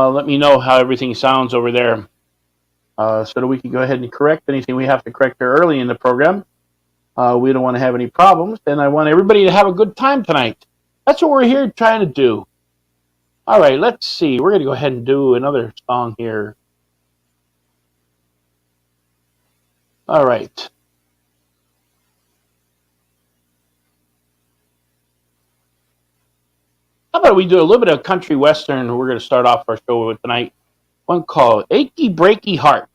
Let me know how everything sounds over there, so that we can go ahead and correct anything we have to correct there early in the program. We don't want to have any problems, and I want everybody to have a good time tonight. That's what we're here trying to do. All right, let's see. We're going to go ahead and do another song here. All right. How about we do a little bit of country western? We're going to start off our show with tonight. One called Achy Breaky Heart.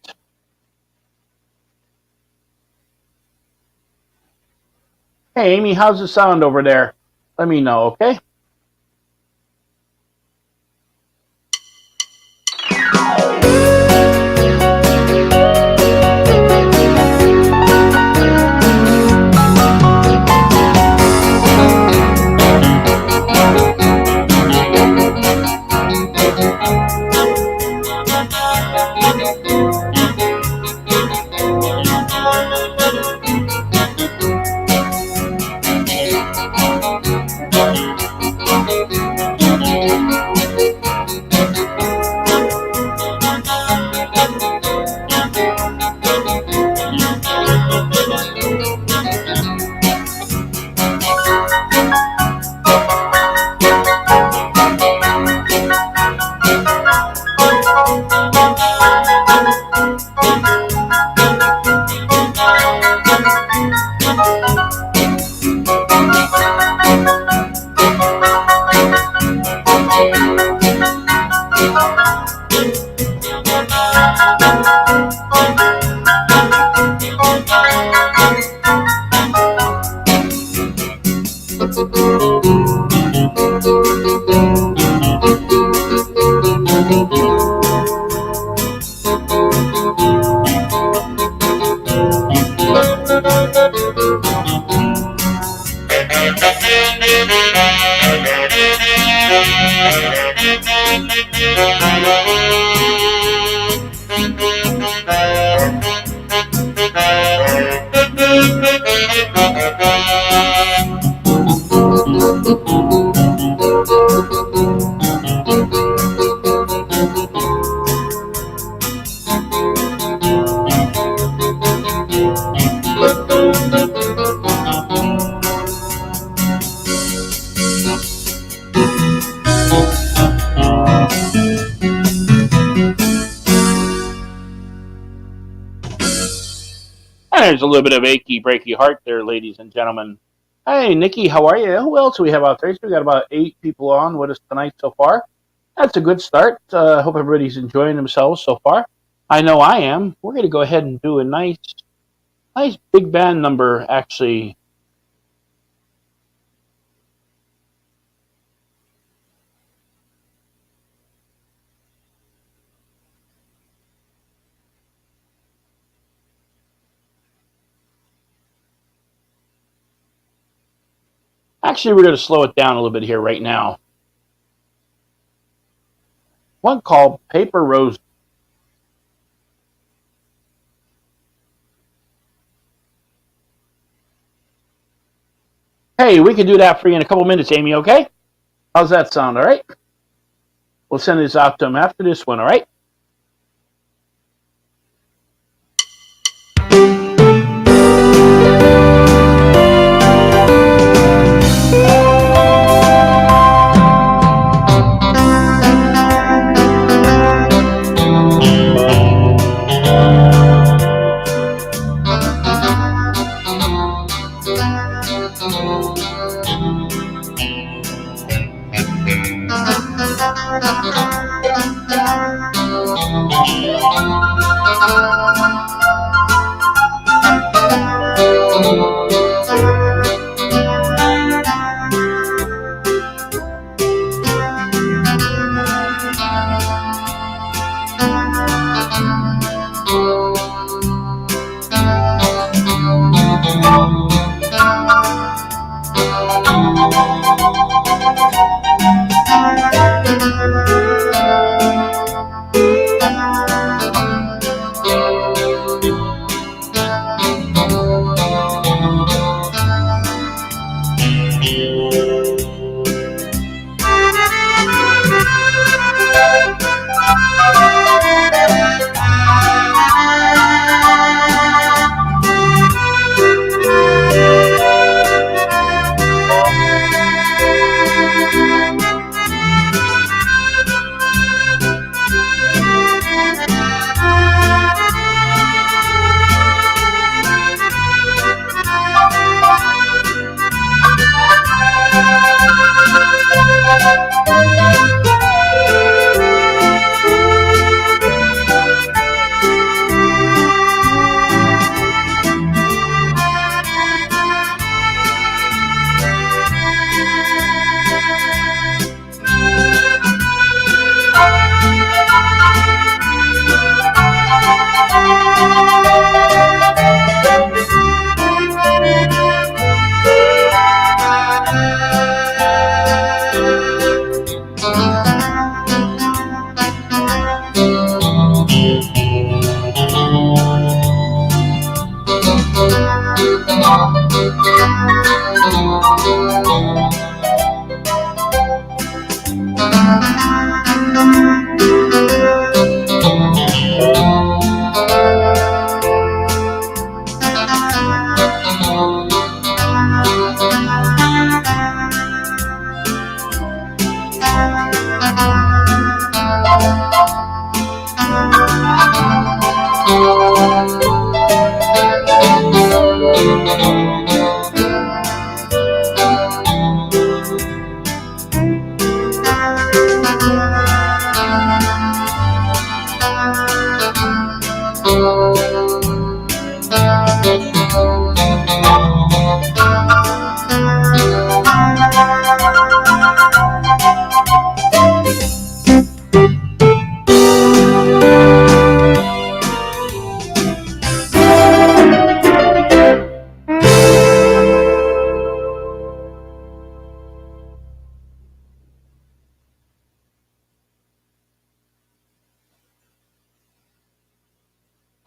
Hey, Amy, how's the sound over there? Let me know, okay? And there's a little bit of achy, breaky heart there, ladies and gentlemen. Hey, Nikki, how are you? Who else do we have out there? So we got about 8 people on with us tonight so far. That's a good start. Hope everybody's enjoying themselves so far. I know I am. We're going to go ahead and do a nice big band number, actually. Actually, we're going to slow it down a little bit here right now. One called Paper Rose. Hey, we can do that for you in a couple minutes, Amy, okay? How's that sound, all right? We'll send this out to them after this one, all right?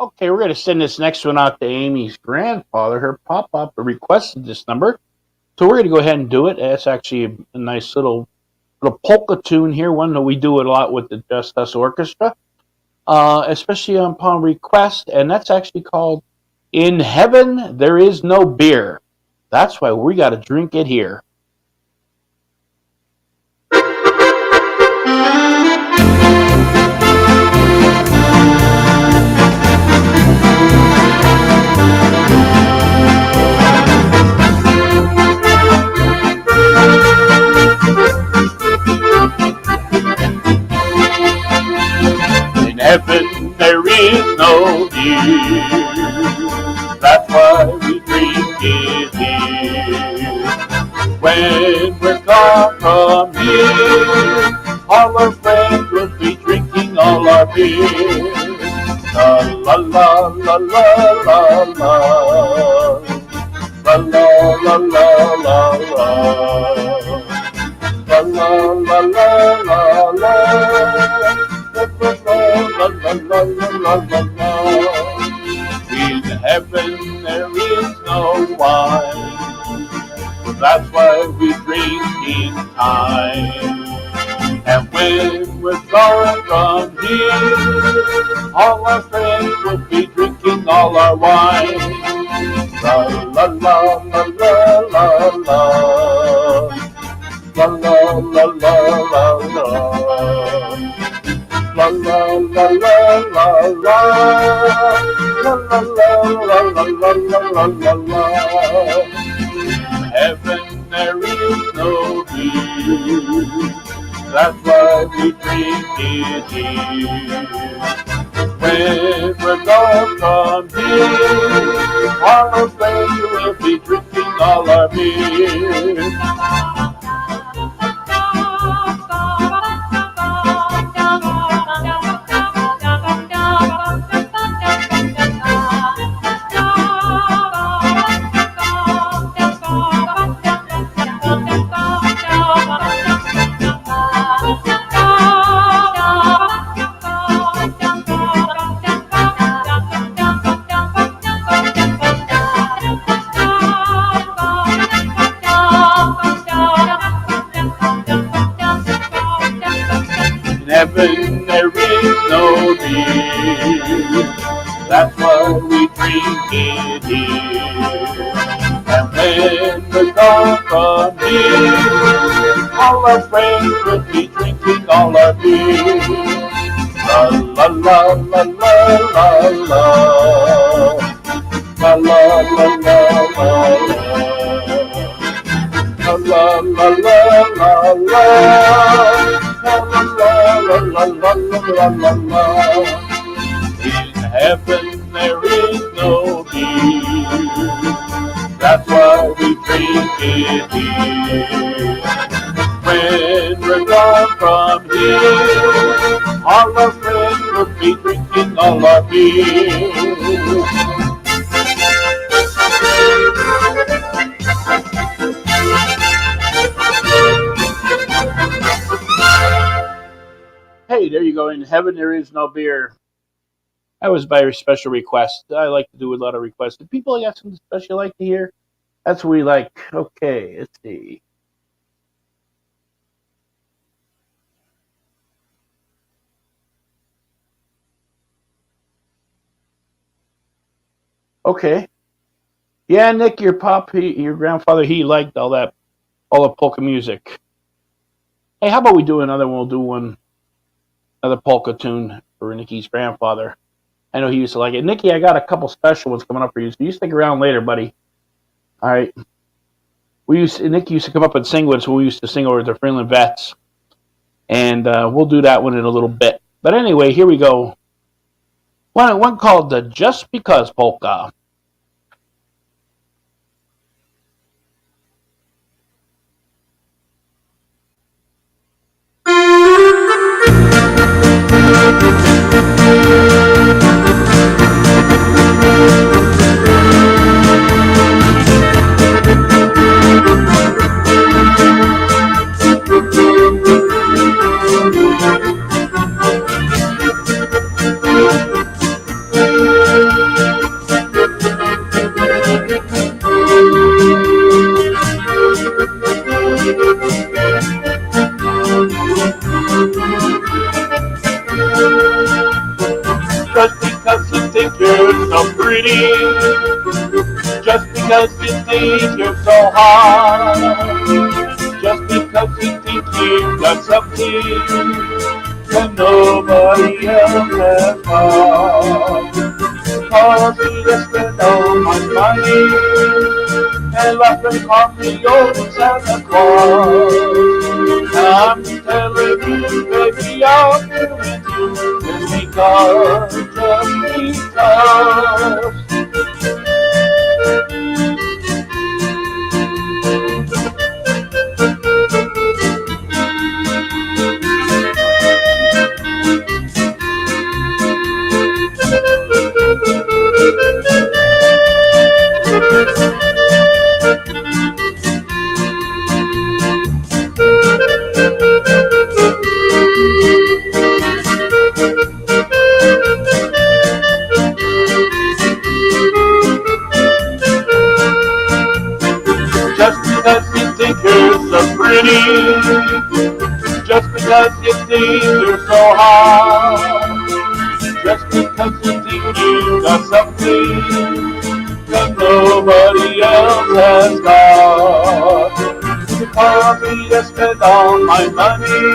Okay, we're going to send this next one out to Amy's grandfather. Her pop-up requested this number. So we're going to go ahead and do it. It's actually a nice little polka tune here, one that we do it a lot with the Just Us Orchestra, especially upon request. And that's actually called In Heaven There Is No Beer. That's why we got to drink it here. no beer. That's why we drink it here. When we're gone from here, all our friends will be drinking all our beer. La la la la la la la. La la la la la la. La la la la la la. La la la la la la. In heaven there is no wine. That's why we drink in time. And when we're gone from here, all our friends will be drinking all our wine. La la la la la la la. La la la la la la. La la la la la la. La la la la la la la la. In heaven there is no beer. That's why we drink it here. When we're gone from here, all our friends will be drinking all our beer. In heaven there is no beer. That's why we drink it here. And when we're gone from here, all our friends will be drinking all our beer. La la la la la la la. La la la la la la. La la la la la la. La la la la la la la. In heaven there is no beer. That's why we drink it here. When we're gone from here, all our friends will be drinking all our beer. Hey, there you go. In heaven there is no beer. That was by special request. I like to do a lot of requests. If people got something special like to hear, that's what we like. Okay, let's see. Okay. Yeah, Nick, your your grandfather, he liked all the polka music. Hey, how about we do another one? We'll do another polka tune for Nicky's grandfather. I know he used to like it. Nicky, I got a couple special ones coming up for you, so you stick around later, buddy. All right. Nicky used to come up and sing with us. We used to sing over the Freeland Vets, and we'll do that one in a little bit. But anyway, here we go. One called the Just Because Polka. Just because you think you're so pretty, just because you think you're so hot, just because you think you've got something that nobody else has got. Cause you just spend all my money and laugh and call me old Santa Claus. I'm telling you, baby, I'll do it too. Just God, just because. Just because you think you're so pretty, just because you think you're so hot, just because you think you got something that nobody else has got. You call me to spend all my money,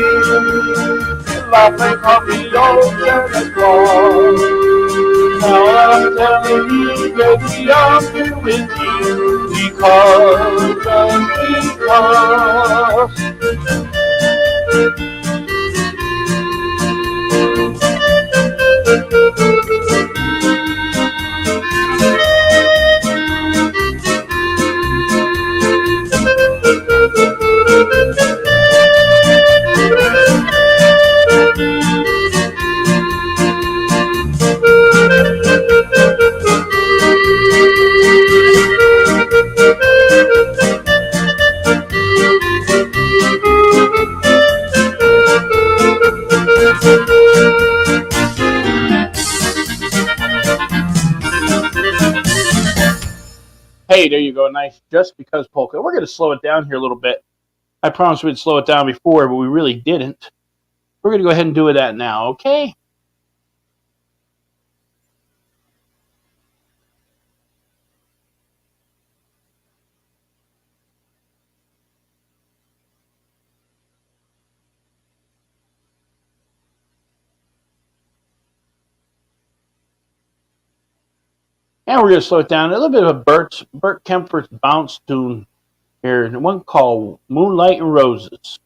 laughing coffee ocean is wrong. Now I'm telling you, baby, I'm here with you because, just because. Hey, there you go. Nice Just Because polka. We're going to slow it down here a little bit. I promised we'd slow it down before, but we really didn't. We're going to go ahead and do that now, okay? And we're going to slow it down. A little bit of a Bert Kemper's bounce tune here. And one called Moonlight and Roses.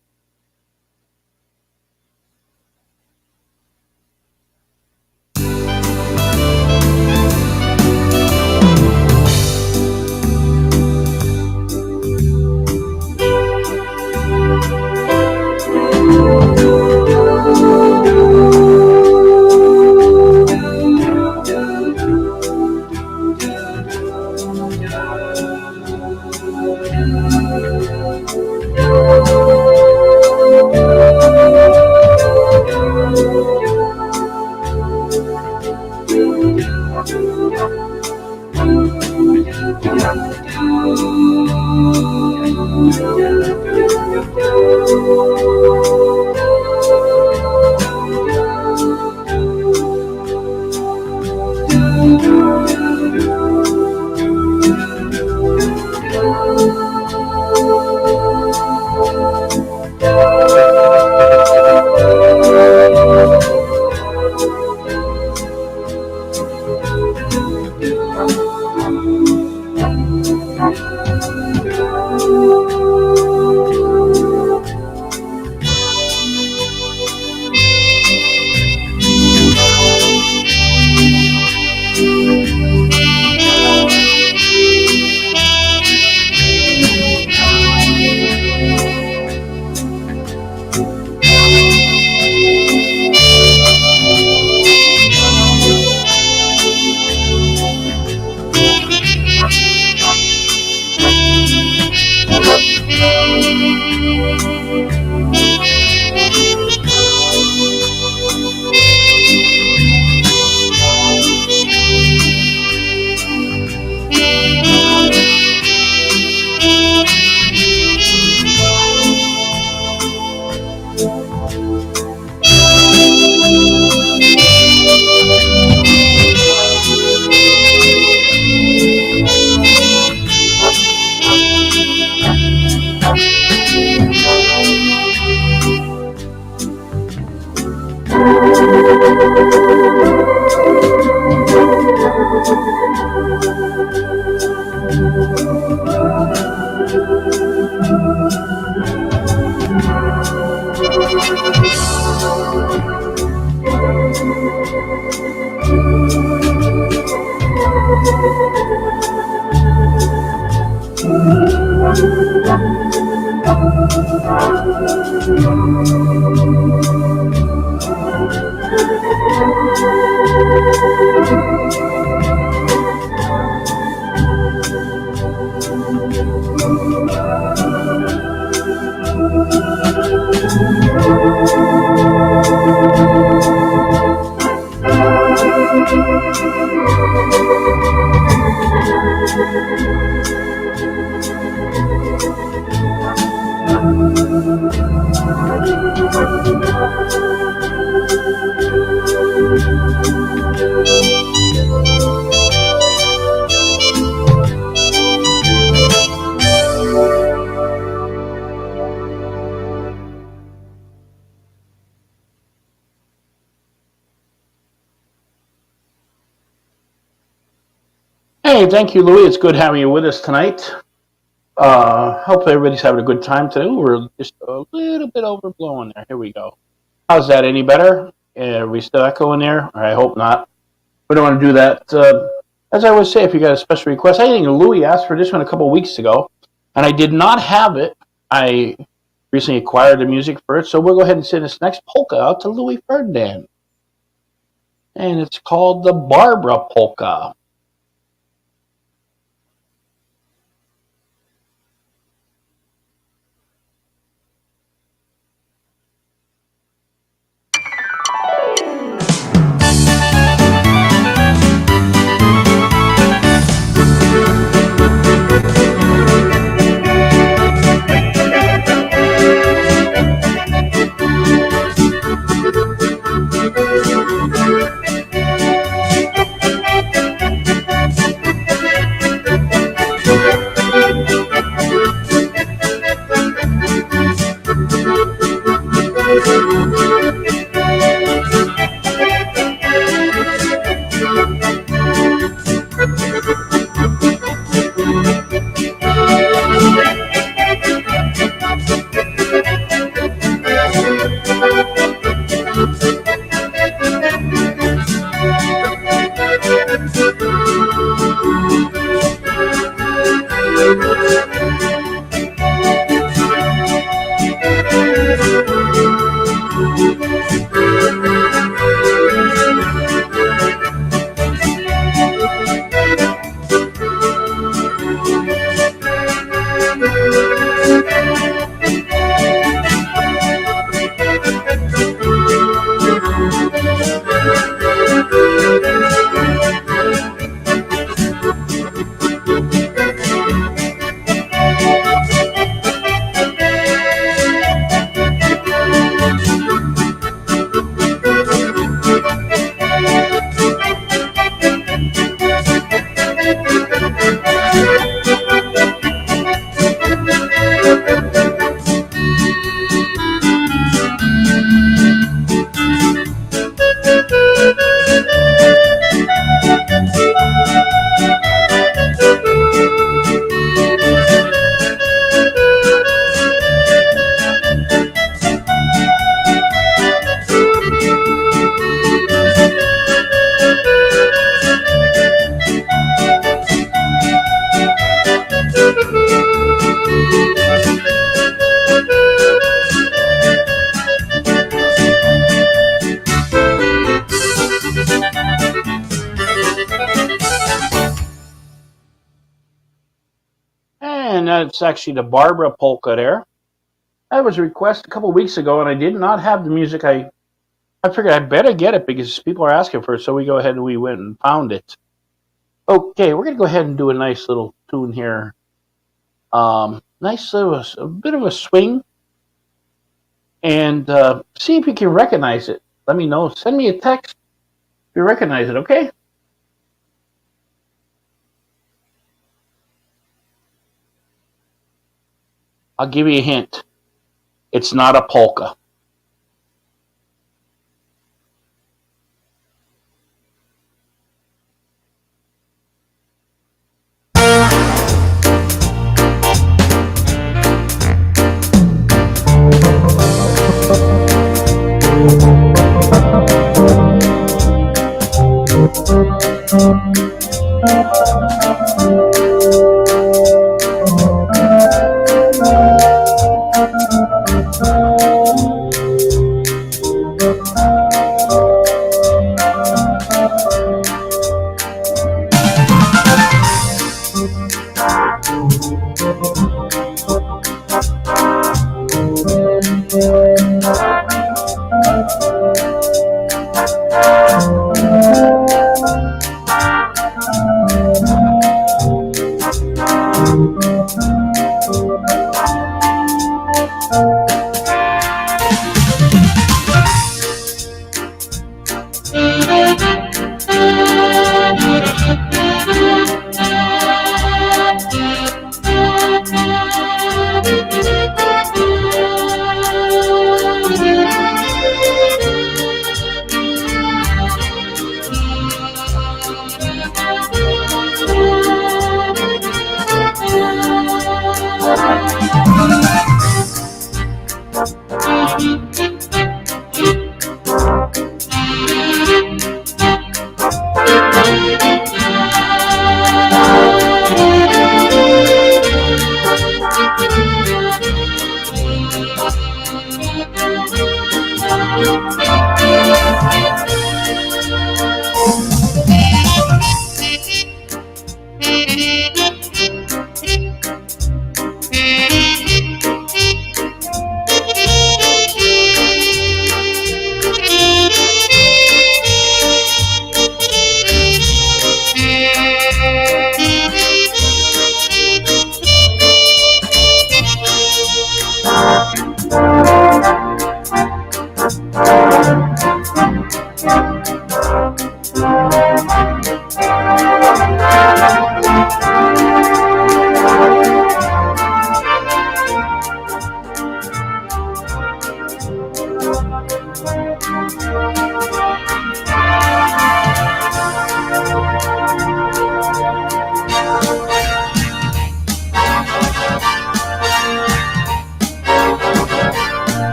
Hey, thank you, Louis. It's good having you with us tonight. Hope everybody's having a good time today. We're just a little bit overblown there. Here we go. How's that? Any better? Are we still echoing there? I hope not. We don't want to do that. As I always say, if you got a special request, I think Louis asked for this one a couple weeks ago, and I did not have it. I recently acquired the music for it, so we'll go ahead and send this next polka out to Louis Ferdinand. And it's called the Barbara Polka. And that's actually the Barbara Polka there. That was a request a couple weeks ago, and I did not have the music. I figured I better get it because people are asking for it, so we go ahead and we went and found it. Okay, we're going to go ahead and do a nice little tune here. Nice little, a bit of a swing. And see if you can recognize it. Let me know. Send me a text if you recognize it, okay? I'll give you a hint. It's not a polka.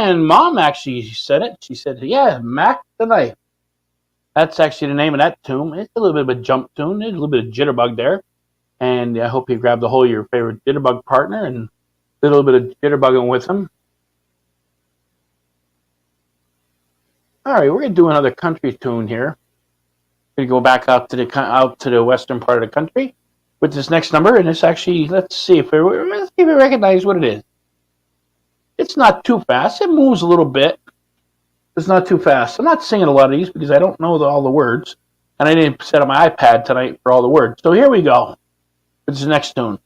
And Mom actually said it. She said, yeah, Mac the Knife. That's actually the name of that tune. It's a little bit of a jump tune. There's a little bit of jitterbug there. And I hope you grabbed a hold of your favorite jitterbug partner and did a little bit of jitterbugging with them. All right, we're going to do another country tune here. We're going to go back out to the western part of the country with this next number. And it's actually, let's see if we recognize what it is. It's not too fast. It moves a little bit. It's not too fast. I'm not singing a lot of these because I don't know all the words. And I didn't set up my iPad tonight for all the words. So here we go. It's the next tune.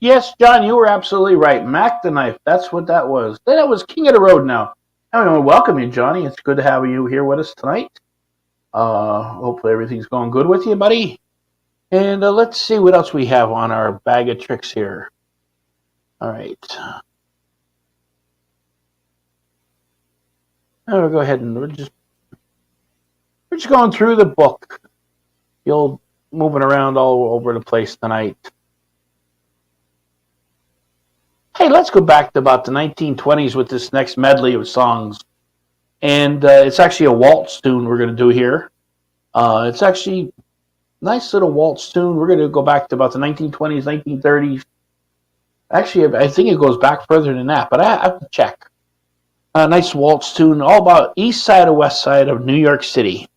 Yes, John, you were absolutely right. Mac the Knife. That's what that was. That was King of the Road now. I want to welcome you, Johnny. It's good to have you here with us tonight. Hopefully everything's going good with you, buddy. And let's see what else we have on our bag of tricks here. All right. We'll go ahead and we're just going through the book. You'll moving around all over the place tonight. Hey, let's go back to about the 1920s with this next medley of songs. And it's actually a waltz tune we're going to do here. It's actually a nice little waltz tune. We're going to go back to about the 1920s, 1930s. Actually, I think it goes back further than that, but I have to check. A nice waltz tune all about east side or west side of New York City.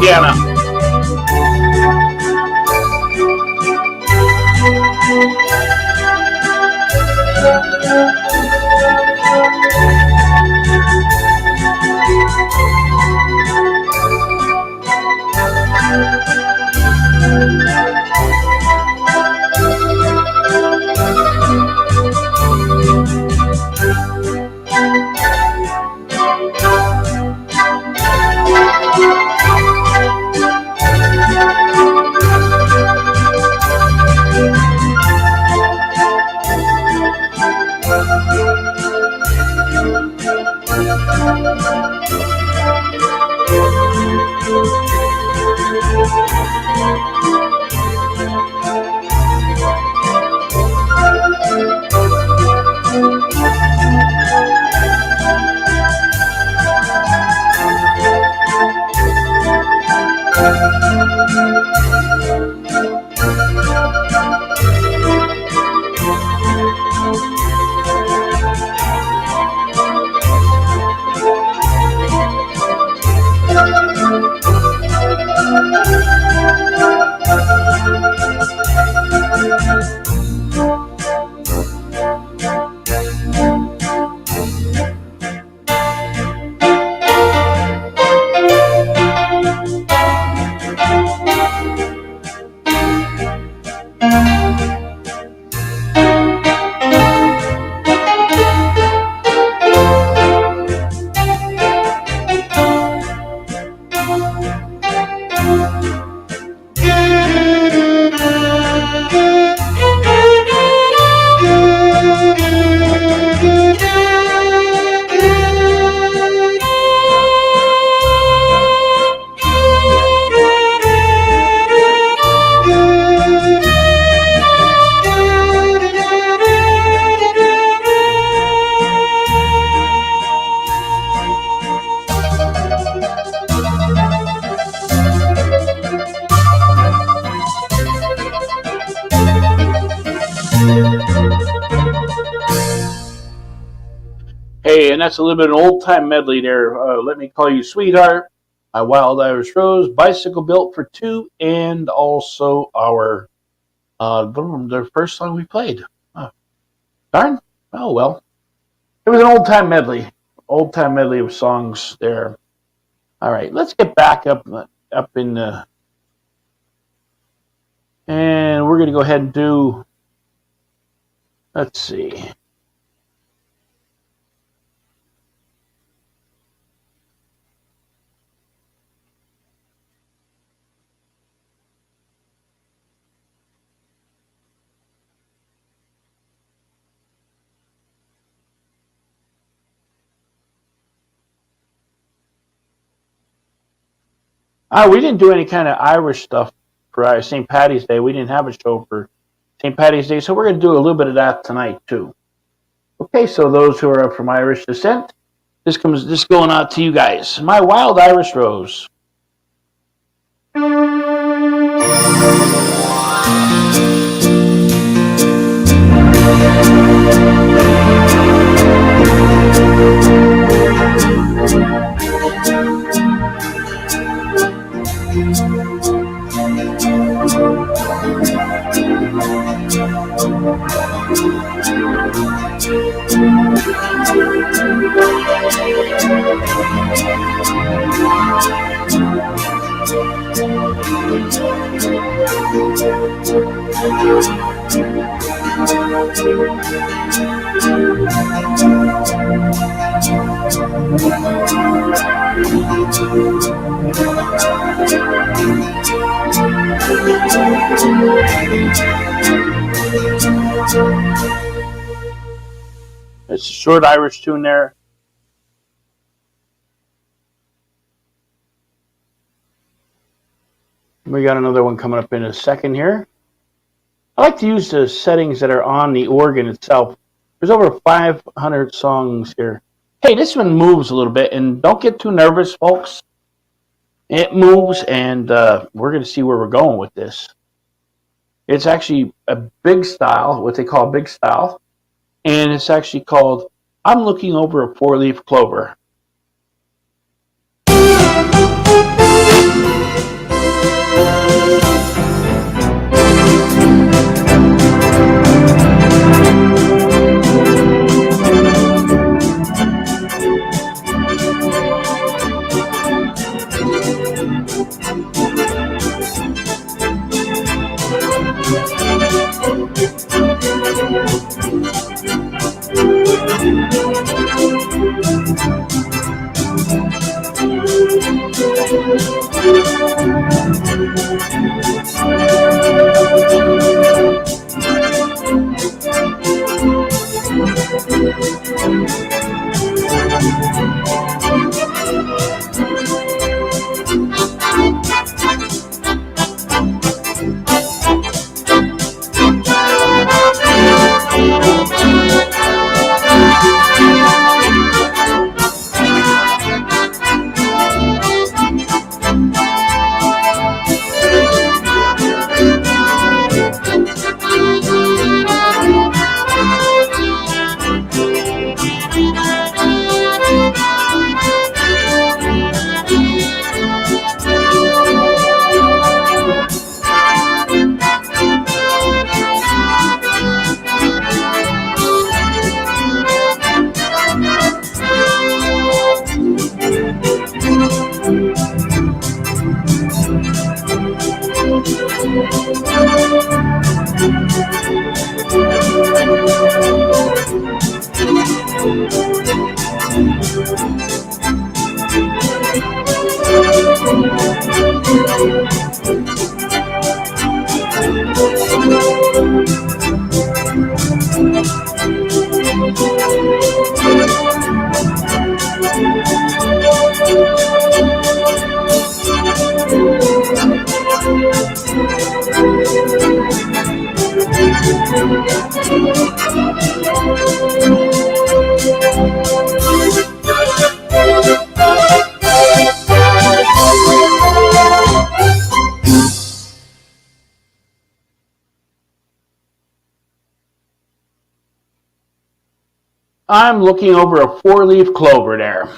Piano. and that's a little bit of an old time medley there. Let Me Call You Sweetheart, My Wild Irish Rose, Bicycle Built for Two, and also our the first song we played. Oh, darn. Oh well. It was an old time medley. Old time medley of songs there. All right, let's get back up in the, and we're going to go ahead and do, let's see. We didn't do any kind of Irish stuff for St. Patty's Day. We didn't have a show for St. Patty's Day, so we're going to do a little bit of that tonight too. Okay, so those who are from Irish descent, this going out to you guys. My Wild Irish Rose. It's a short Irish tune there. We got another one coming up in a second here. I like to use the settings that are on the organ itself. There's over 500 songs here. Hey, this one moves a little bit, and don't get too nervous, folks. It moves, and we're going to see where we're going with this. It's actually a big style, what they call a big style, and it's actually called I'm Looking Over a Four-Leaf Clover. I'm looking over a four-leaf clover there.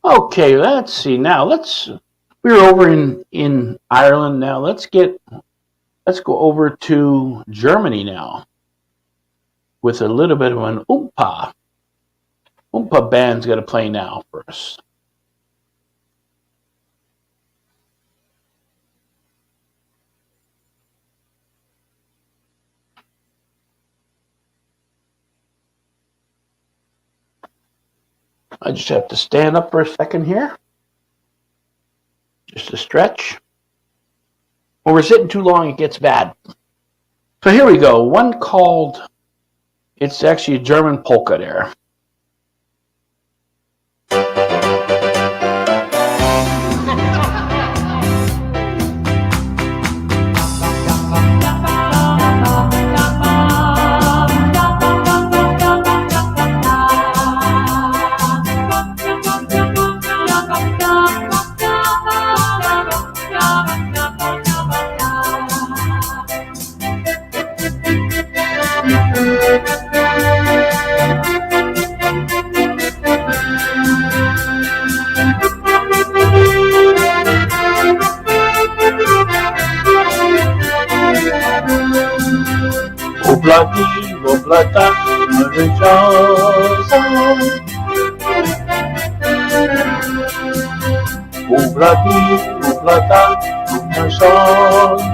Okay, let's see now. We're over in Ireland now. Let's go over to Germany now with a little bit of an oompa. Oompa band's gonna play now for us. I just have to stand up for a second here. Just a stretch. When we're sitting too long, it gets bad. So here we go. One called, it's actually a German polka there. Obladi, oblada, maryciosa. Obladi, oblada, maryciosa.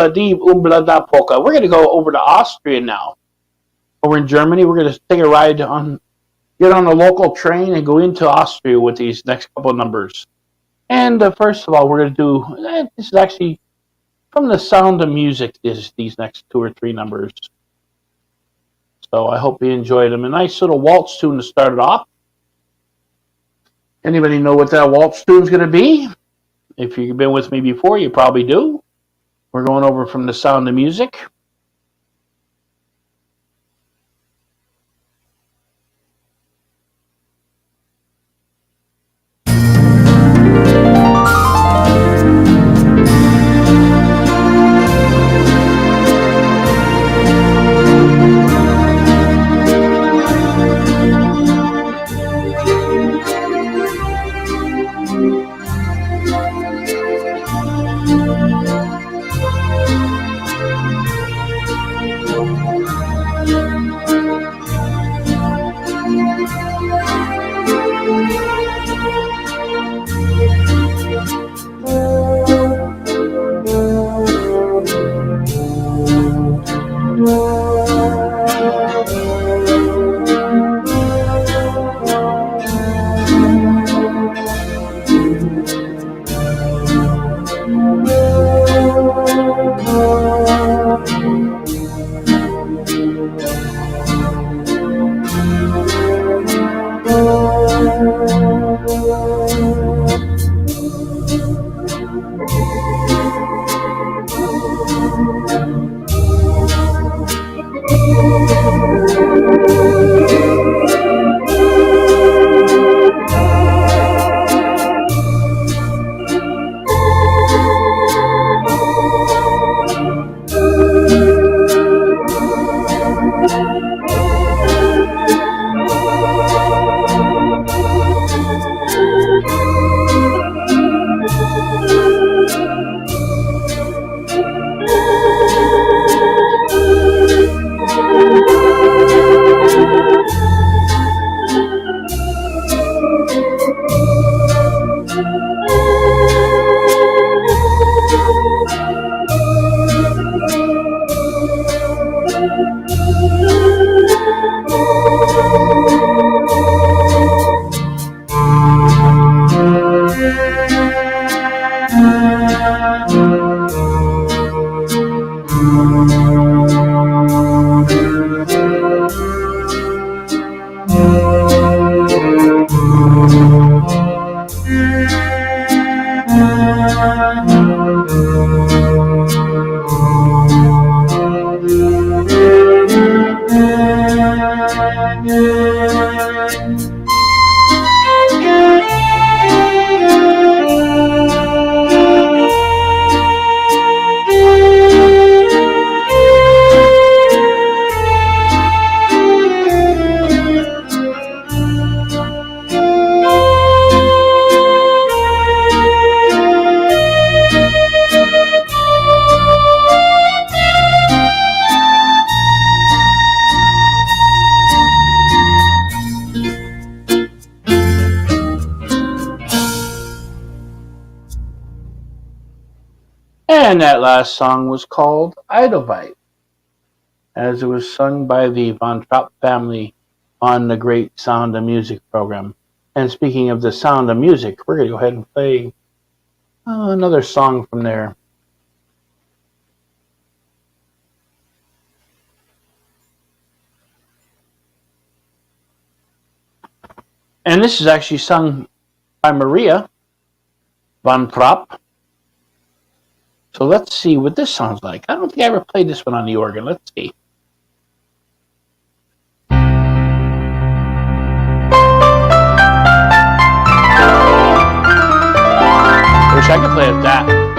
Umblada polka. We're going to go over to Austria now. Over in Germany, we're going to take a ride get on a local train and go into Austria with these next couple of numbers. And first of all, we're going to do, this is actually from The Sound of Music, these next two or three numbers. So I hope you enjoyed them. A nice little waltz tune to start it off. Anybody know what that waltz tune is going to be? If you've been with me before, you probably do. We're going over from The Sound of Music. And that last song was called Edelweiss, as it was sung by the Von Trapp family on the Great Sound of Music program. And speaking of the Sound of Music, we're going to go ahead and play another song from there. And this is actually sung by Maria Von Trapp. So let's see what this sounds like. I don't think I ever played this one on the organ. Let's see. Wish I could play it that.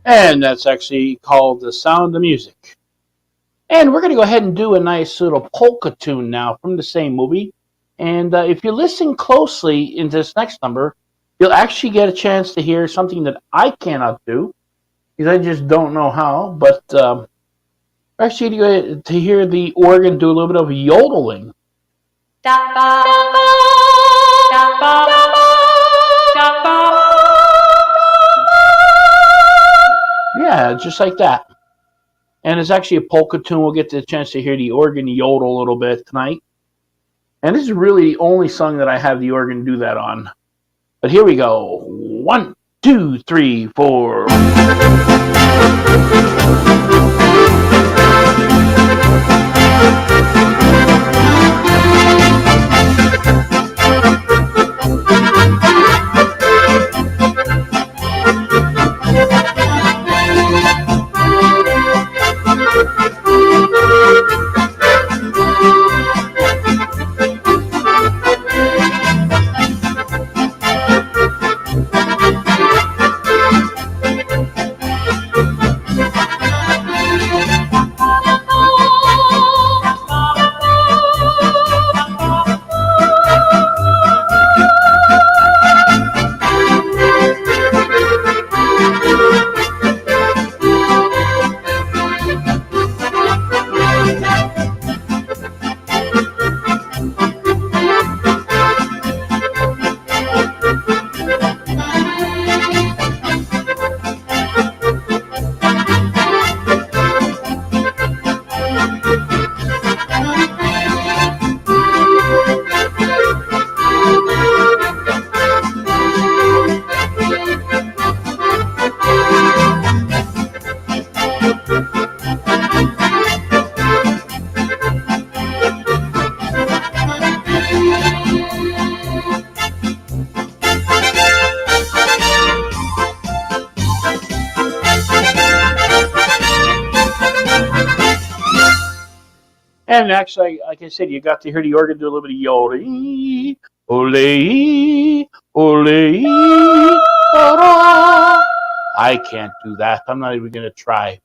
And that's actually called The Sound of Music. And we're going to go ahead and do a nice little polka tune now from the same movie. And if you listen closely in this next number, you'll actually get a chance to hear something that I cannot do, because I just don't know how. But actually to hear the organ do a little bit of yodeling. Yeah, just like that. And it's actually a polka tune. We'll get the chance to hear the organ yodel a little bit tonight. And this is really the only song that I have the organ do that on. But here we go. 1, 2, 3, 4. And actually, like I said, you got to hear the organ do a little bit of yodel. Ole, ole, ora. I can't do that. I'm not even going to try.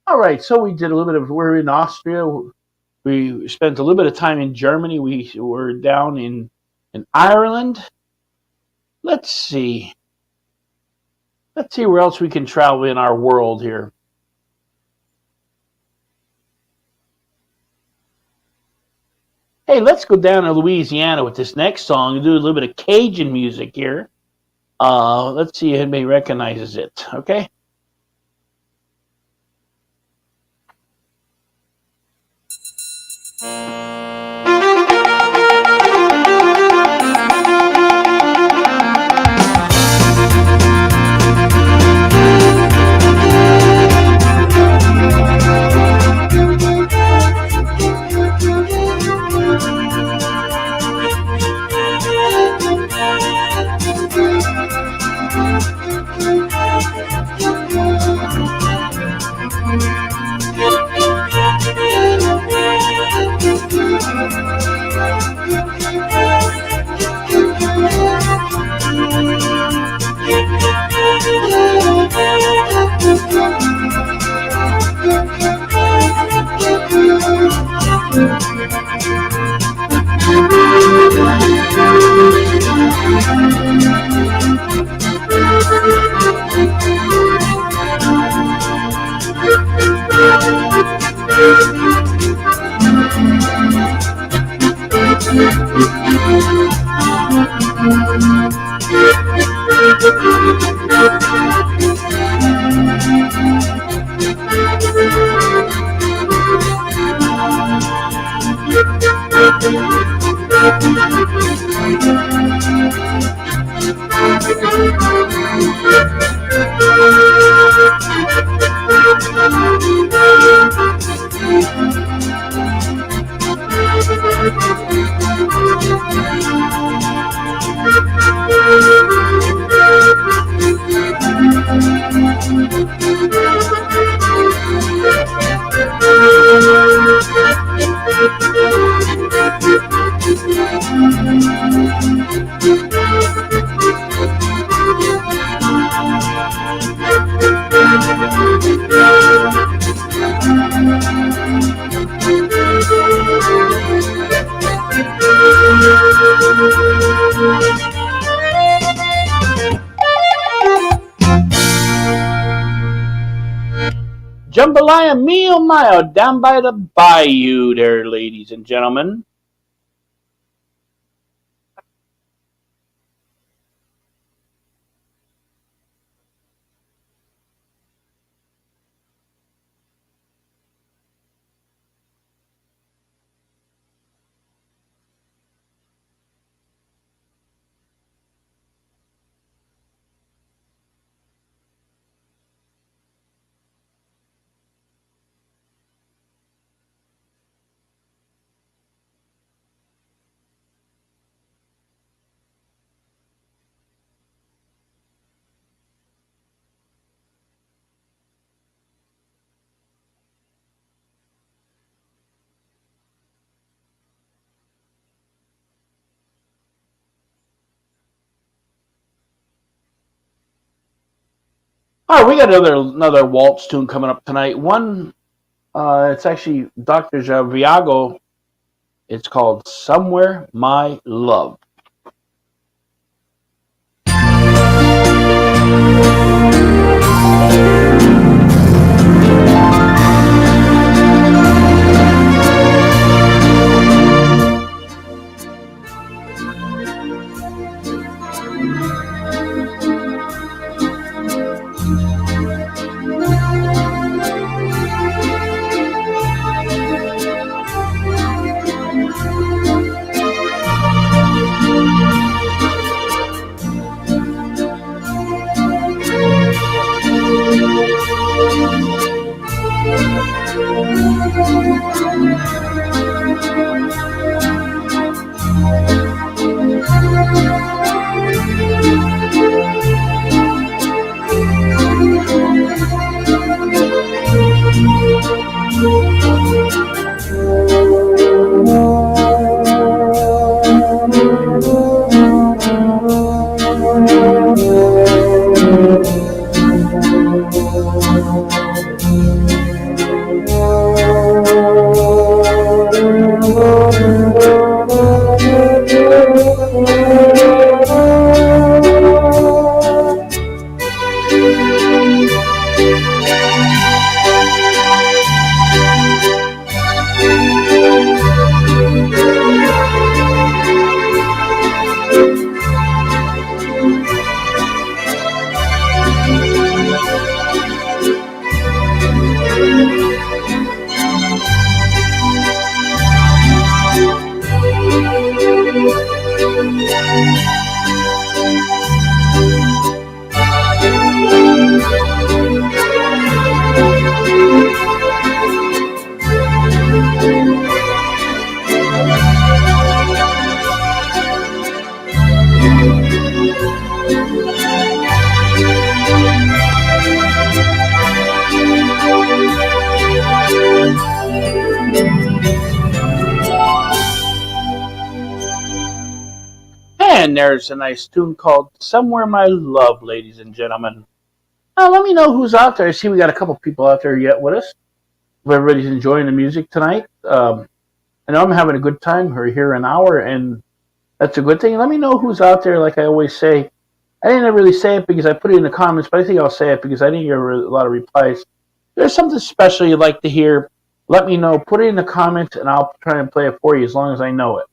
All right, so we did a little bit of, we're in Austria. We spent a little bit of time in Germany. We were down in Ireland. Let's see. Let's see where else we can travel in our world here. Hey, let's go down to Louisiana with this next song and do a little bit of Cajun music here. Let's see if anybody recognizes it, okay? Jambalaya Mio Mayo down by the bayou there, ladies and gentlemen. All right, we got another waltz tune coming up tonight. One, it's actually Dr. Javiago. It's called Somewhere My Love. And there's a nice tune called Somewhere My Love, ladies and gentlemen. Let me know who's out there. I see we got a couple people out there yet with us. If everybody's enjoying the music tonight. I know I'm having a good time. We're here an hour, and that's a good thing. Let me know who's out there. Like I always say, I didn't really say it because I put it in the comments, but I think I'll say it because I didn't get a lot of replies. If there's something special you'd like to hear, let me know. Put it in the comments, and I'll try and play it for you as long as I know it.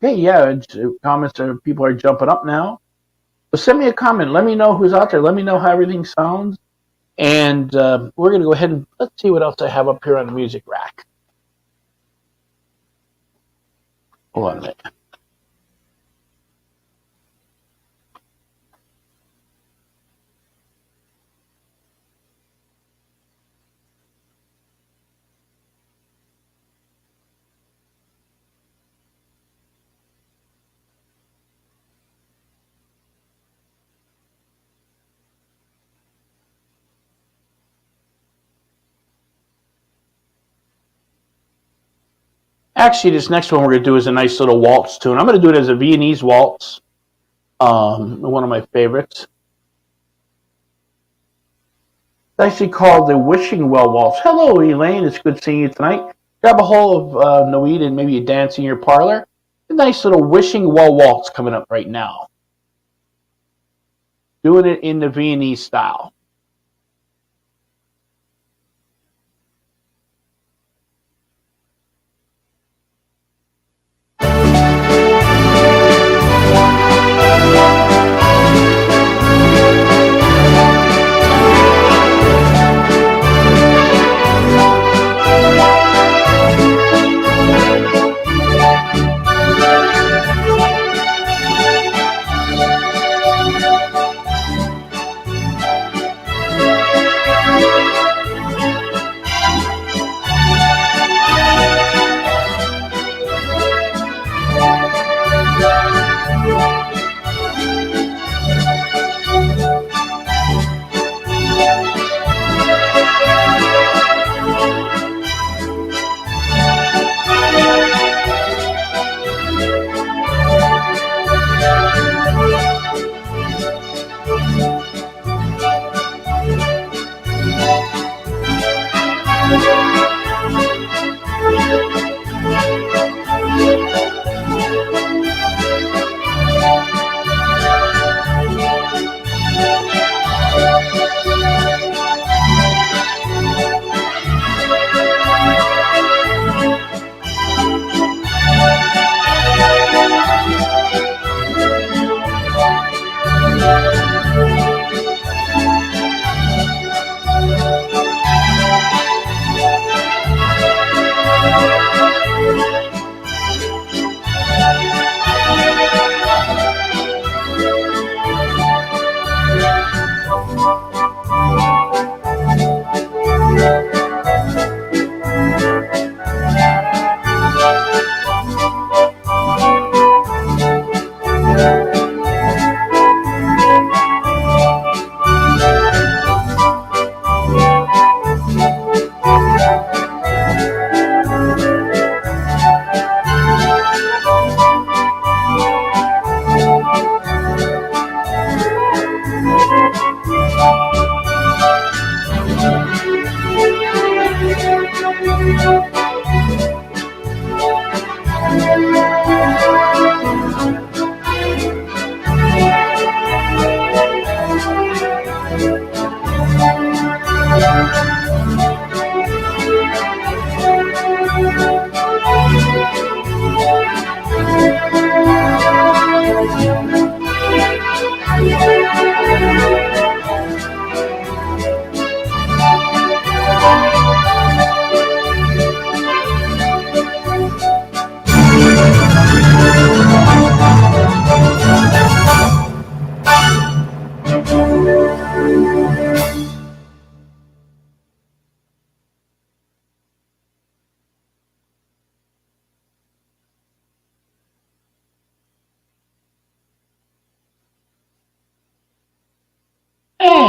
Okay, yeah, comments are people are jumping up now. So send me a comment. Let me know who's out there. Let me know how everything sounds. And we're going to go ahead and let's see what else I have up here on the music rack. Hold on a minute. Actually, this next one we're going to do is a nice little waltz tune. I'm going to do it as a Viennese waltz, one of my favorites. It's actually called the Wishing Well Waltz. Hello, Elaine. It's good seeing you tonight. Grab a hold of Noid and maybe a dance in your parlor. A nice little Wishing Well Waltz coming up right now. Doing it in the Viennese style.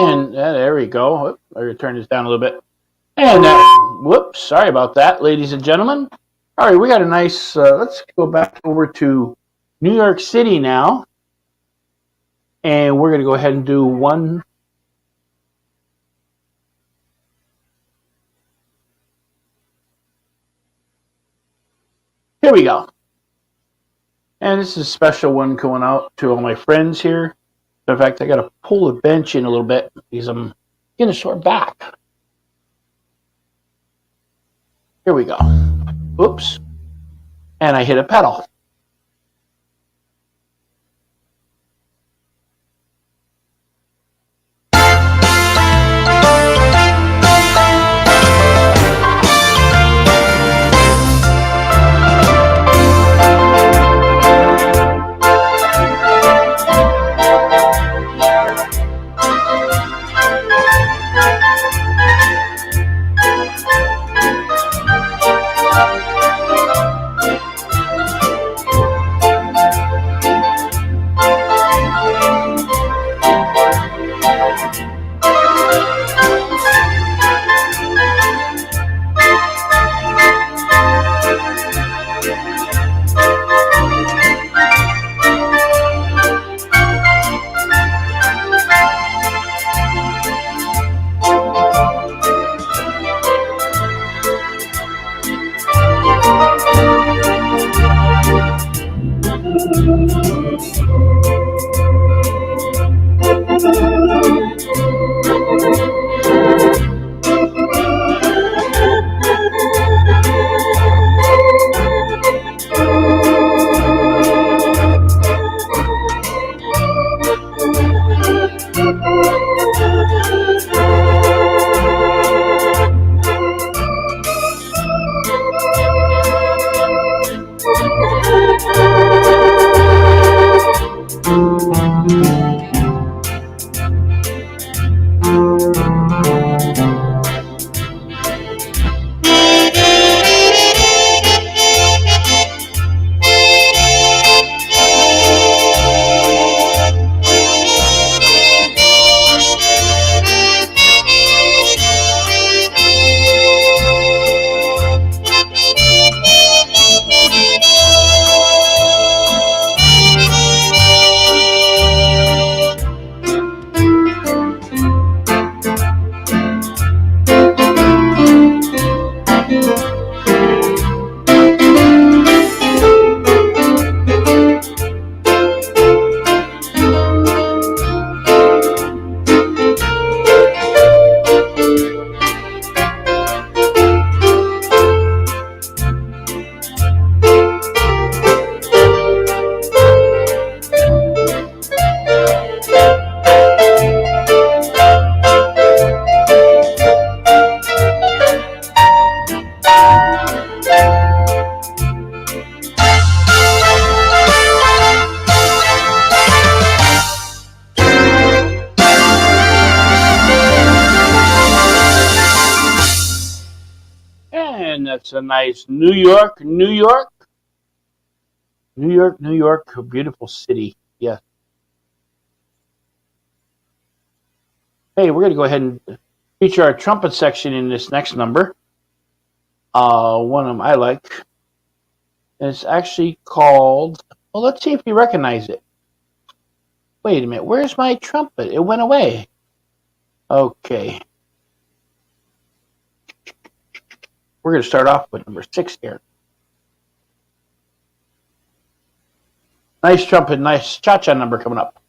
And there we go. Whoop, I'm going to turn this down a little bit. And whoops, sorry about that, ladies and gentlemen. All right, we got a nice, let's go back over to New York City now. And we're going to go ahead and do one. Here we go. And this is a special one going out to all my friends here. In fact, I got to pull the bench in a little bit because I'm getting a short back. Here we go. Oops. And I hit a pedal. And that's a nice New York, New York. New York, New York, a beautiful city. Yes. Hey, we're going to go ahead and feature our trumpet section in this next number. One of them I like. And it's actually called, well, let's see if you recognize it. Wait a minute, where's my trumpet? It went away. Okay. We're going to start off with number 6 here. Nice trumpet, nice cha-cha number coming up.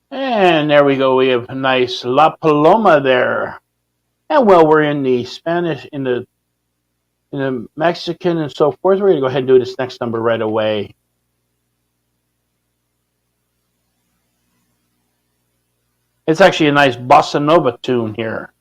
And there we go. We have a nice La Paloma there. And well, we're in the Spanish, in the Mexican and so forth. We're going to go ahead and do this next number right away. It's actually a nice bossa nova tune here.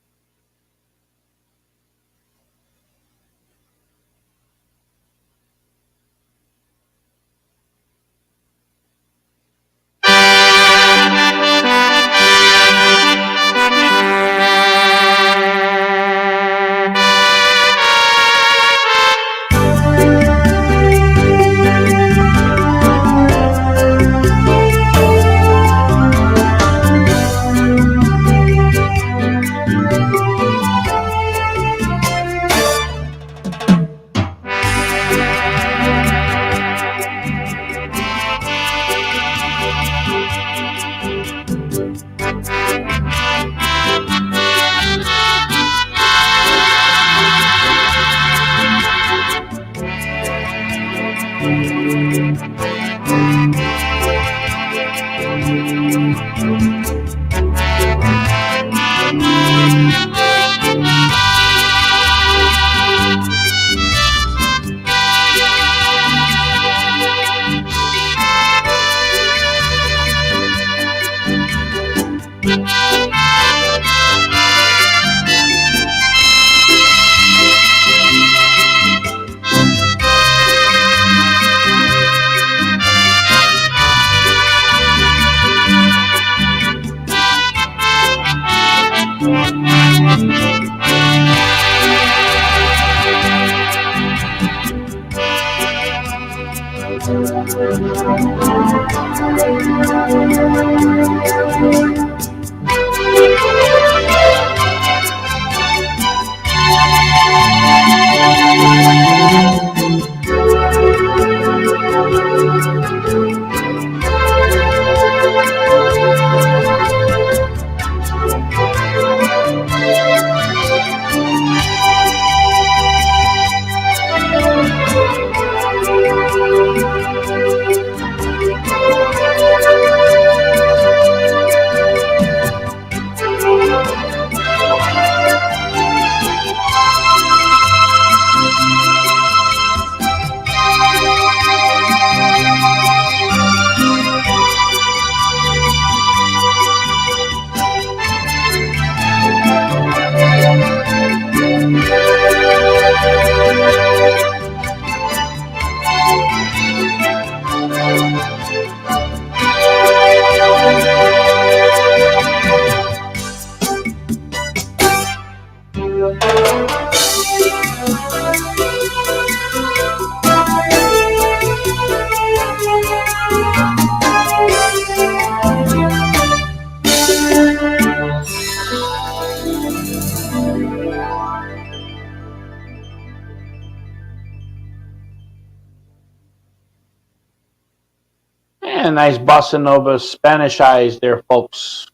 And nice bossa nova Spanish eyes there, folks.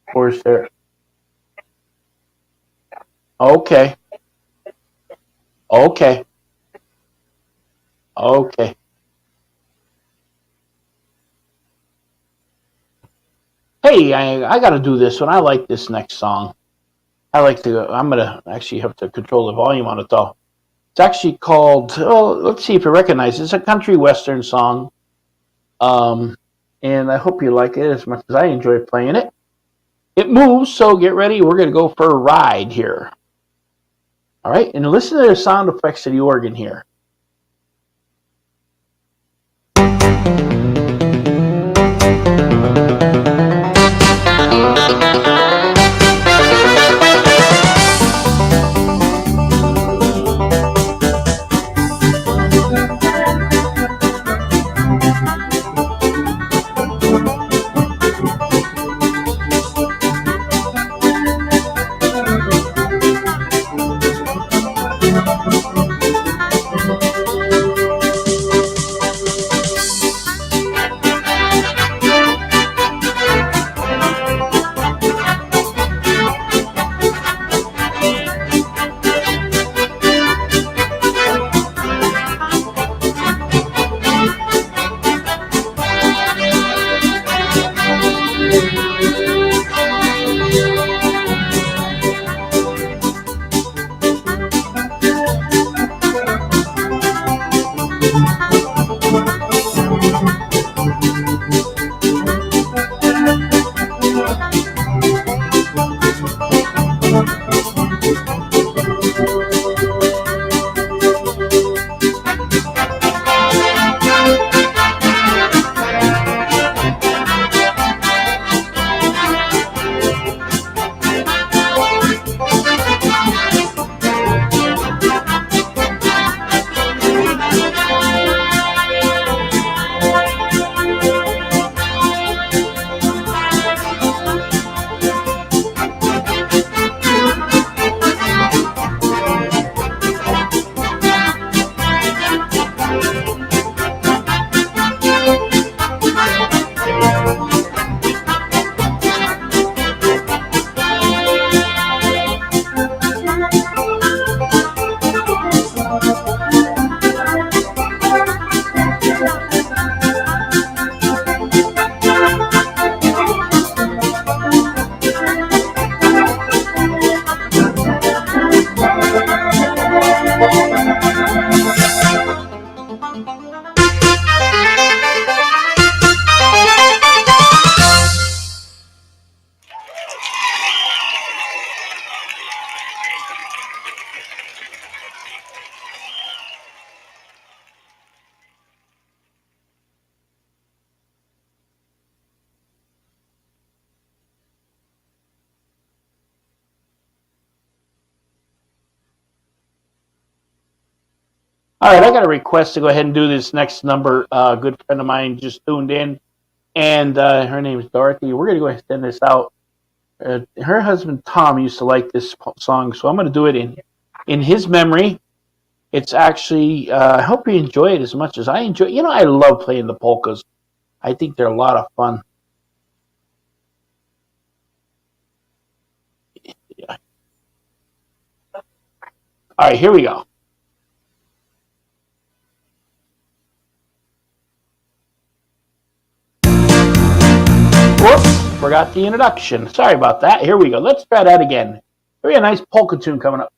Of course, there. Okay. Okay. Okay. Hey, I got to do this one. I like this next song. I'm going to actually have to control the volume on it, though. It's actually called, oh, let's see if you recognize it. It's a country western song. And I hope you like it as much as I enjoy playing it. It moves, so get ready. We're going to go for a ride here. All right, and listen to the sound effects of the organ here. All right, I got a request to go ahead and do this next number. A good friend of mine just tuned in, and her name is Dorothy. We're going to go ahead and send this out. Her husband Tom used to like this song, so I'm going to do it in his memory. It's actually, I hope you enjoy it as much as I enjoy it. You know, I love playing the polkas. I think they're a lot of fun. Yeah. All right, here we go. Whoops, forgot the introduction. Sorry about that. Here we go. Let's try that again. Very nice polka tune coming up.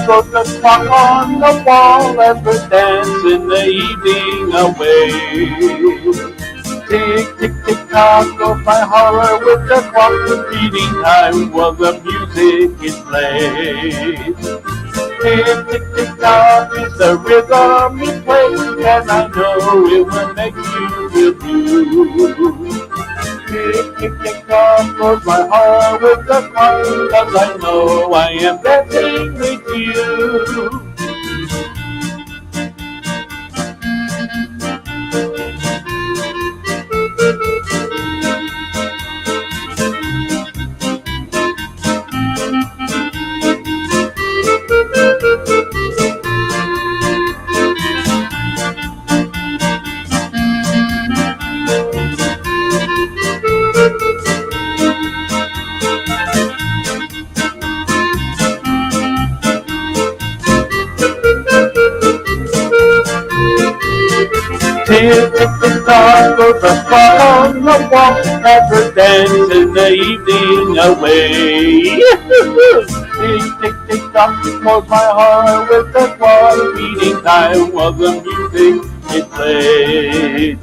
goes the clock on the wall as we dance in the evening away. Tick, tick, tick, tock goes my horror with the clock beating time while the music is played. Tick, tick, tick, tock is the rhythm you play, and I know it will make you feel blue. Tick, tick, tick, tock goes my heart with the clock, 'cause I know I am dancing with you. Tick, tick, tick, tock goes the clock on the wall as we dance in the evening away. Tick, tick, tick, tock goes my heart with the clock beating time while the music is played.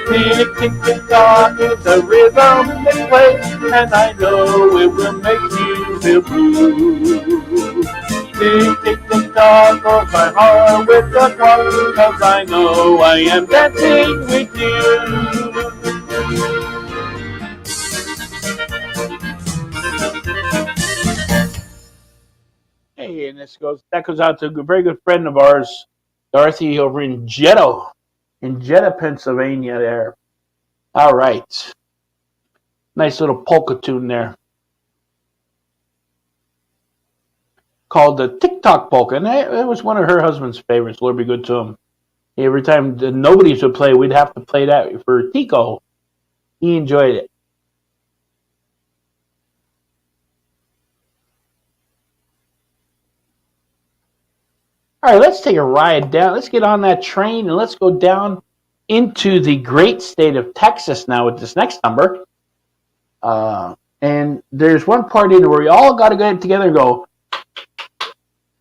Tick, tick, tick, tock is the rhythm they play, and I know it will make you feel blue. Tick, tick, tick, tock goes my heart with the clock, 'cause I know I am dancing with you. Hey, and that goes out to a very good friend of ours, Dorothy, over in Jetta, Pennsylvania. There. All right, nice little polka tune there, called the TikTok polka, and it was one of her husband's favorites. Lord be good to him. Every time the Nobodies would play, we'd have to play that for Tico. He enjoyed it. All right, let's take a ride down. Let's get on that train and let's go down into the great state of Texas now with this next number. And there's one part in it where we all got to get together and go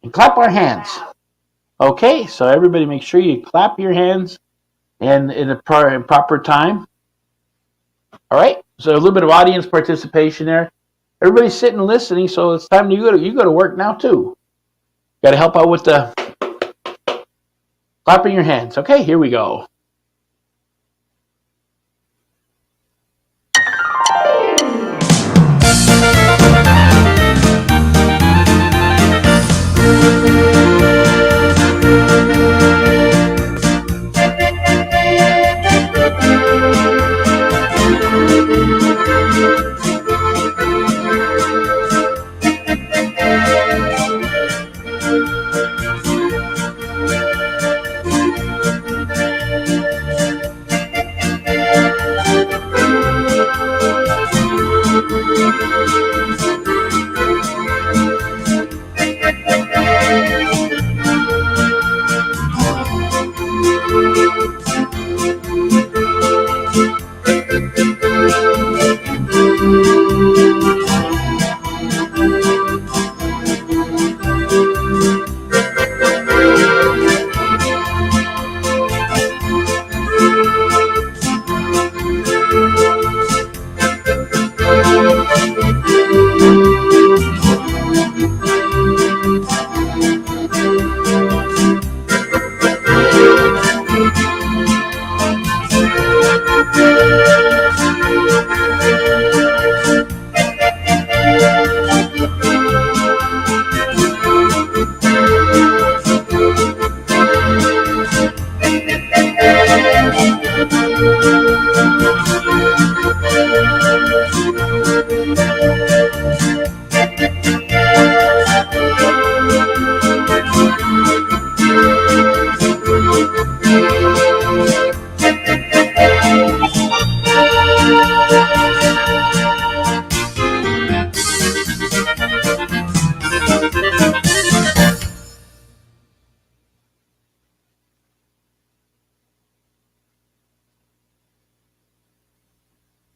and clap our hands. Okay, so everybody make sure you clap your hands and in the proper time. All right, so a little bit of audience participation there. Everybody's sitting and listening, so it's time you go to work now too. Got to help out with the clapping your hands. Okay, here we go.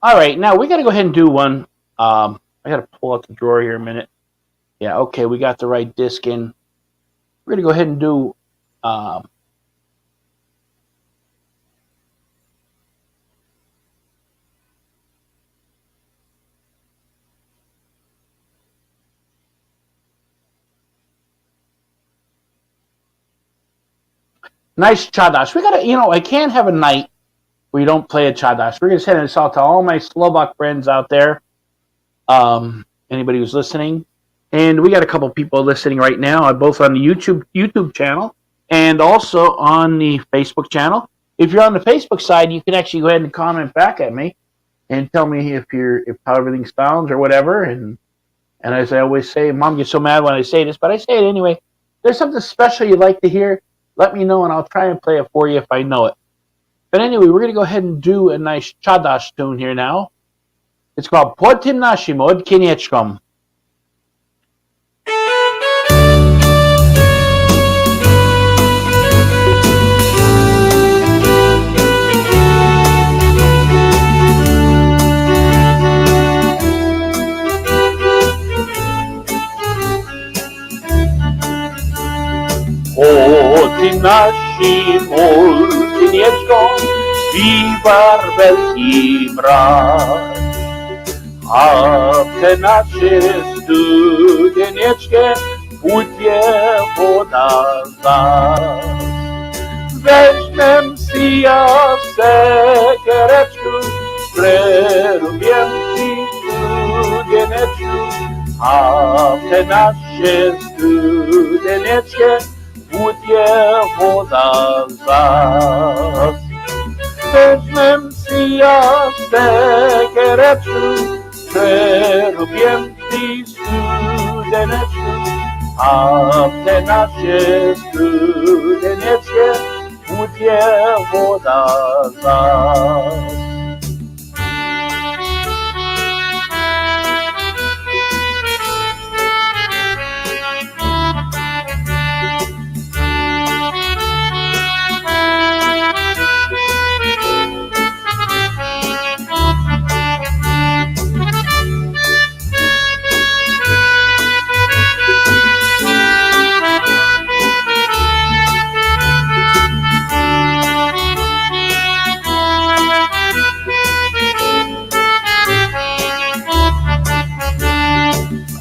All right, now we got to go ahead and do one. I got to pull out the drawer here a minute. Yeah, okay, we got the right disc in. we're going to go ahead and do um, nice Chadash. We got to, I can't have a night where you don't play a Chadash. We're going to send this out to all my Slovak friends out there, anybody who's listening. And we got a couple people listening right now, both on the YouTube channel and also on the Facebook channel. If you're on the Facebook side, you can actually go ahead and comment back at me and tell me if how everything sounds or whatever. And as I always say, Mom gets so mad when I say this, but I say it anyway. If there's something special you'd like to hear, let me know and I'll try and play it for you if I know it. But anyway, we're going to go ahead and do a nice Chadash tune here now. It's called Potim Nashim Od Kiniechkom. Potim Nashim Od Kiniechkom Vivar Velkim Rad. A te nasze studenieczkie płytie woda zas. Weźmem si ja sekereczku, prerubiem ci studenieczku. A te nasze studenieczkie płytie woda zas. Weźmem si ja sekereczku, prerubiem ci studeneczku, a te nasze studenieczkie płytie woda zas.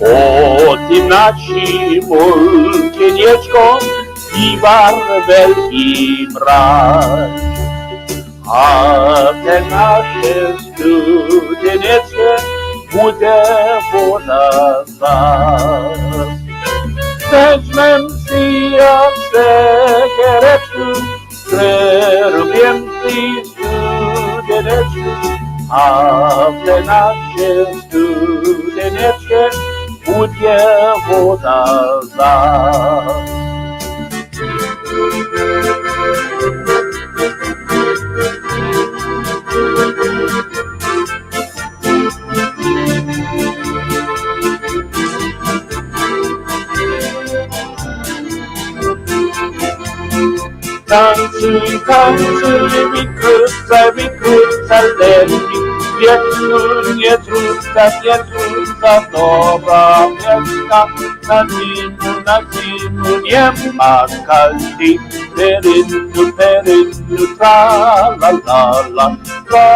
Potim naszym kinieczkom Iwar Velkim Rad. A te nasze studenieckie bude woda zas. Weźmem si ja sekereczku, prerubiem ci studeneczku, a te nasze studenieckie płytie woda zas. Tańcuj, tańcuj, wykróca lenni, wieczór nie trudza nowa miasta. Na zimu nie ma kalki, perynnu, tra la la la, la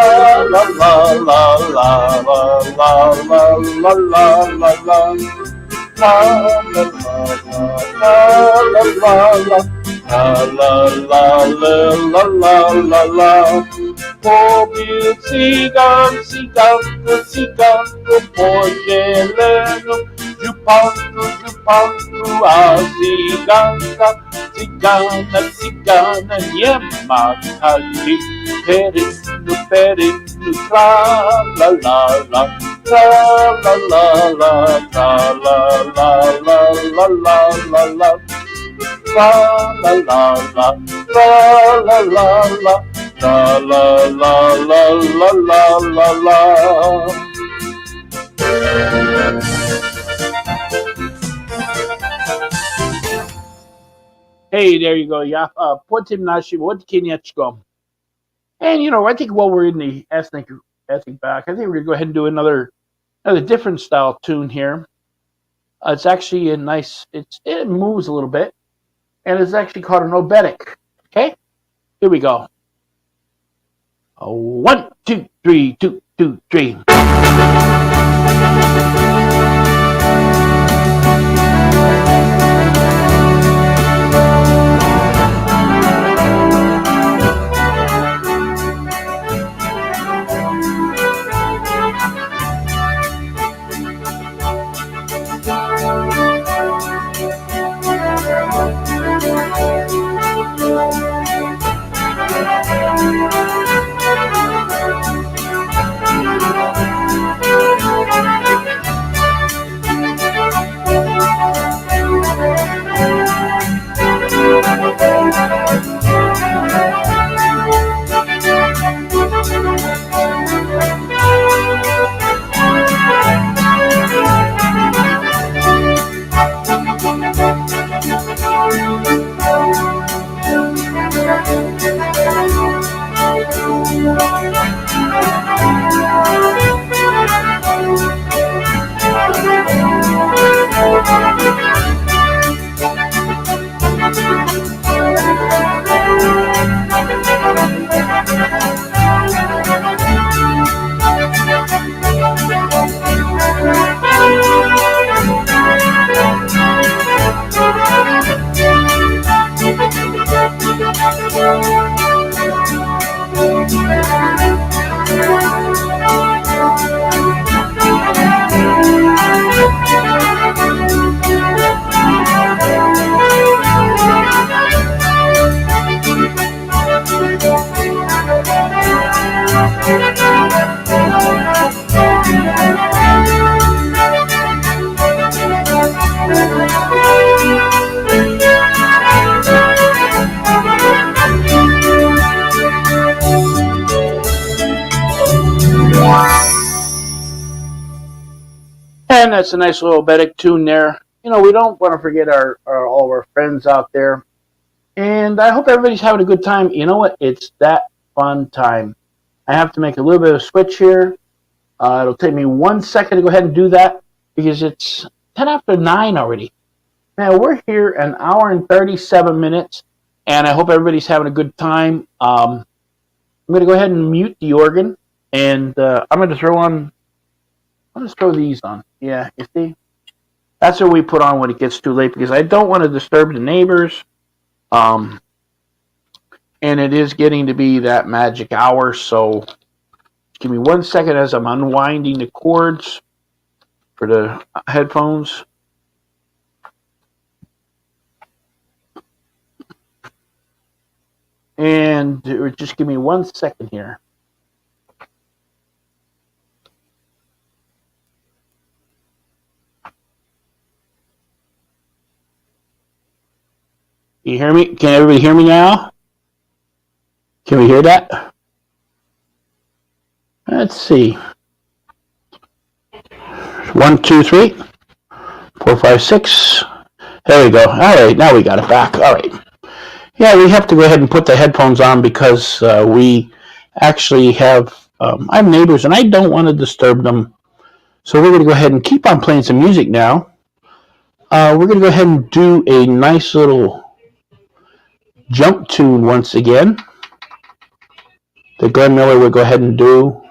la la la la la la la la la la. La la la la la la la la la la. Pobil cygan po zieleniu, dziupanku, a cygana nie ma kali. Perynnu, tra la la la, tra la la la, tra la la la la la la la. La la la la, la la la la, la la la la la la la. Hey, there you go. Yeah, Potim Nashim Od Kiniechkom. And I think while we're in the ethnic back, I think we're gonna go ahead and do another different style tune here. It's actually a nice. It moves a little bit. and it's actually called an oberek. Okay, here we go. 1, 2, 3, 2, 2, 3. And that's a nice little oberek tune there. You know, we don't want to forget all of our friends out there. And I hope everybody's having a good time. You know what? It's that fun time. I have to make a little bit of a switch here. It'll take me 1 second to go ahead and do that because it's 10 after 9 already. Now, we're here an hour and 37 minutes, and I hope everybody's having a good time. I'm going to go ahead and mute the organ, and I'm going to throw these on. Yeah, you see? That's what we put on when it gets too late because I don't want to disturb the neighbors. And it is getting to be that magic hour, so give me 1 second as I'm unwinding the cords for the headphones. And just give me 1 second here. You hear me? Can everybody hear me now? Can we hear that? Let's see. 1, 2, 3, 4, 5, 6. There we go. All right, now we got it back. All right. Yeah, we have to go ahead and put the headphones on because we actually have I have neighbors and I don't want to disturb them. So we're going to go ahead and keep on playing some music now. We're going to go ahead and do a nice little jump tune once again that Glenn Miller will go ahead and do.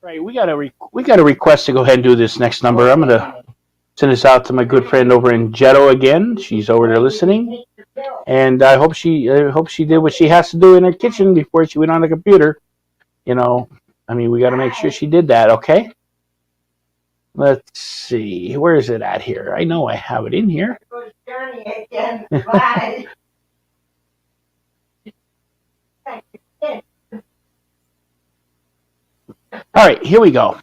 Right, we got a request to go ahead and do this next number. I'm gonna send this out to my good friend over in Jetto again. She's over there listening, and I hope she did what she has to do in her kitchen before she went on the computer. You know, I mean, we got to make sure she did that. Okay. Let's see, where is it at here? I know I have it in here. All right, here we go.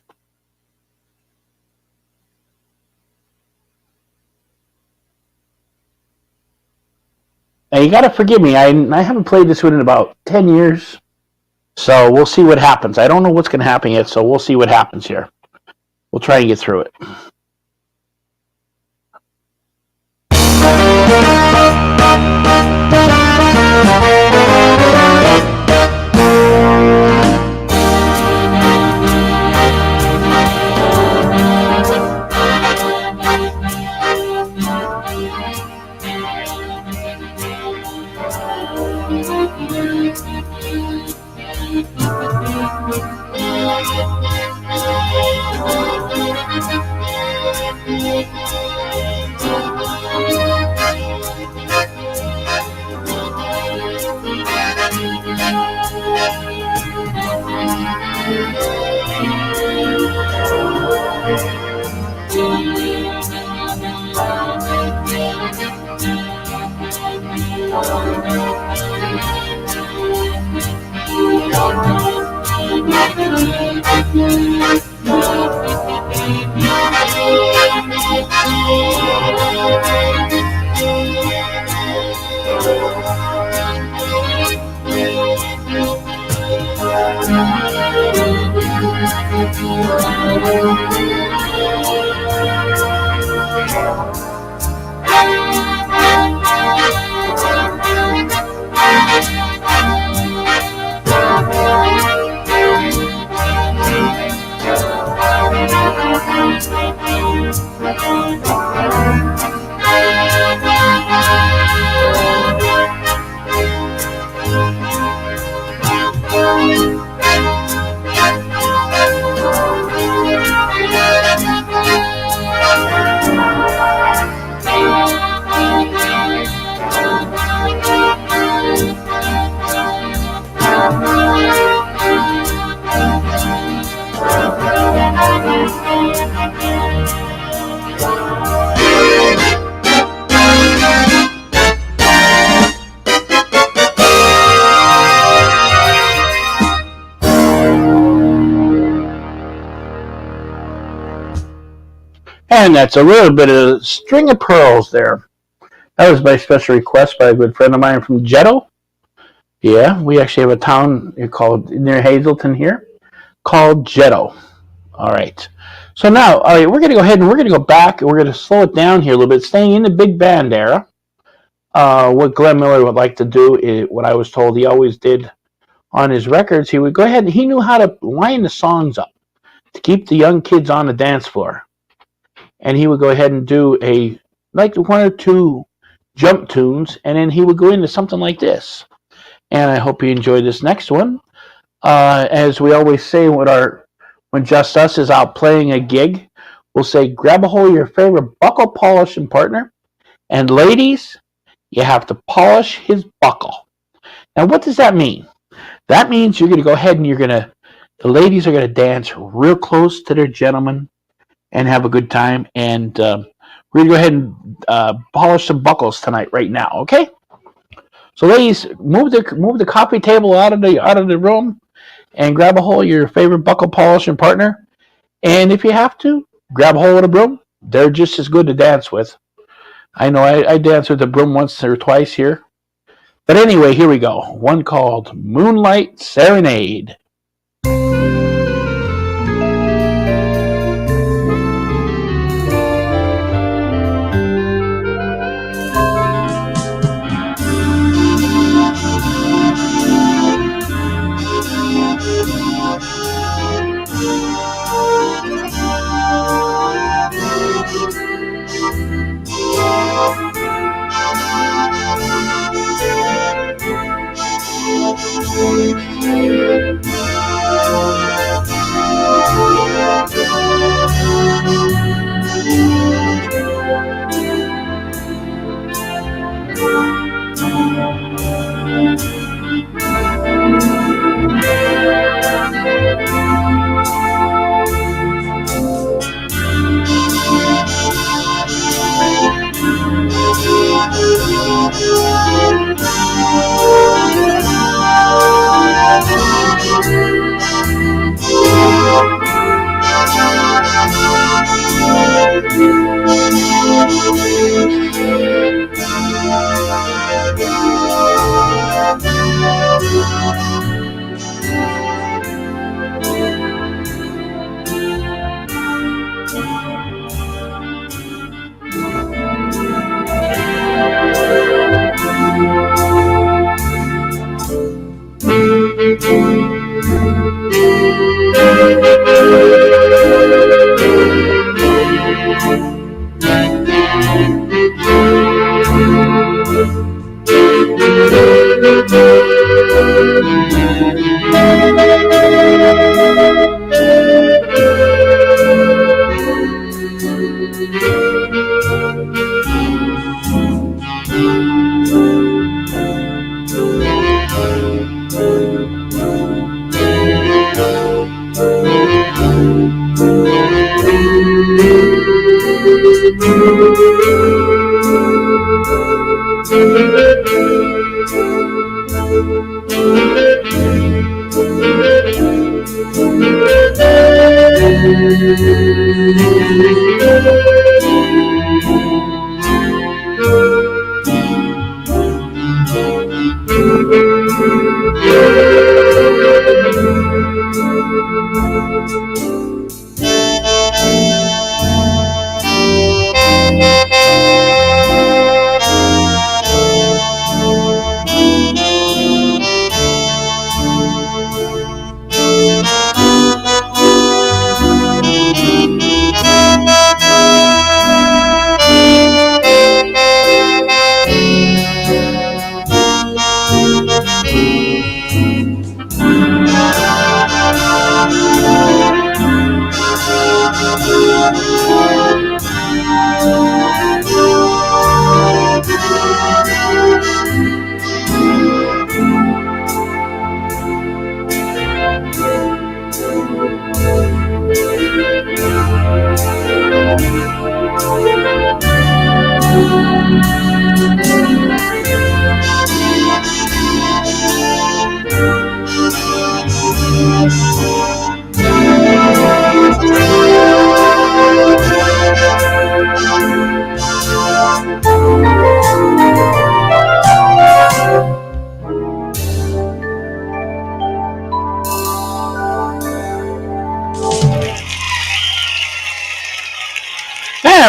And you got to forgive me. I haven't played this one in about 10 years. So we'll see what happens. I don't know what's going to happen yet, so we'll see what happens here. We'll try and get through it. And that's a little bit of String of Pearls there. That was my special request by a good friend of mine from Jetto. Yeah, we actually have a town called near Hazleton here called Jetto. All right. So now, all right, we're going to go ahead and we're going to go back and we're going to slow it down here a little bit, staying in the big band era. What Glenn Miller would like to do is what I was told he always did on his records, he would go ahead and he knew how to line the songs up to keep the young kids on the dance floor. And he would go ahead and do like one or two jump tunes, and then he would go into something like this. And I hope you enjoy this next one. As we always say when Just Us is out playing a gig, we'll say, grab a hold of your favorite buckle polishing partner, and ladies, you have to polish his buckle. Now, what does that mean? That means you're going to go ahead and the ladies are going to dance real close to their gentlemen and have a good time. And we're going to go ahead and polish some buckles tonight, right now, okay? So, ladies, move the coffee table out of the room and grab a hold of your favorite buckle polishing partner. And if you have to, grab a hold of the broom. They're just as good to dance with. I know I danced with the broom once or twice here. But anyway, here we go. One called Moonlight Serenade.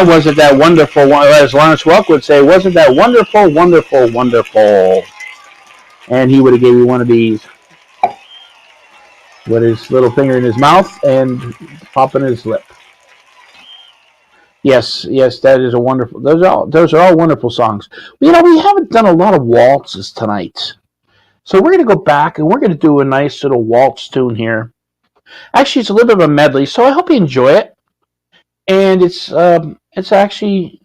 And wasn't that wonderful, as Lawrence Welk would say, wasn't that wonderful, wonderful, wonderful? And he would have gave you one of these. with his little finger in his mouth and popping his lip. Yes, yes, that is a wonderful. Those are all wonderful songs. You know, we haven't done a lot of waltzes tonight, so we're going to go back and we're going to do a nice little waltz tune here. Actually, it's a little bit of a medley, so I hope you enjoy it. And it's actually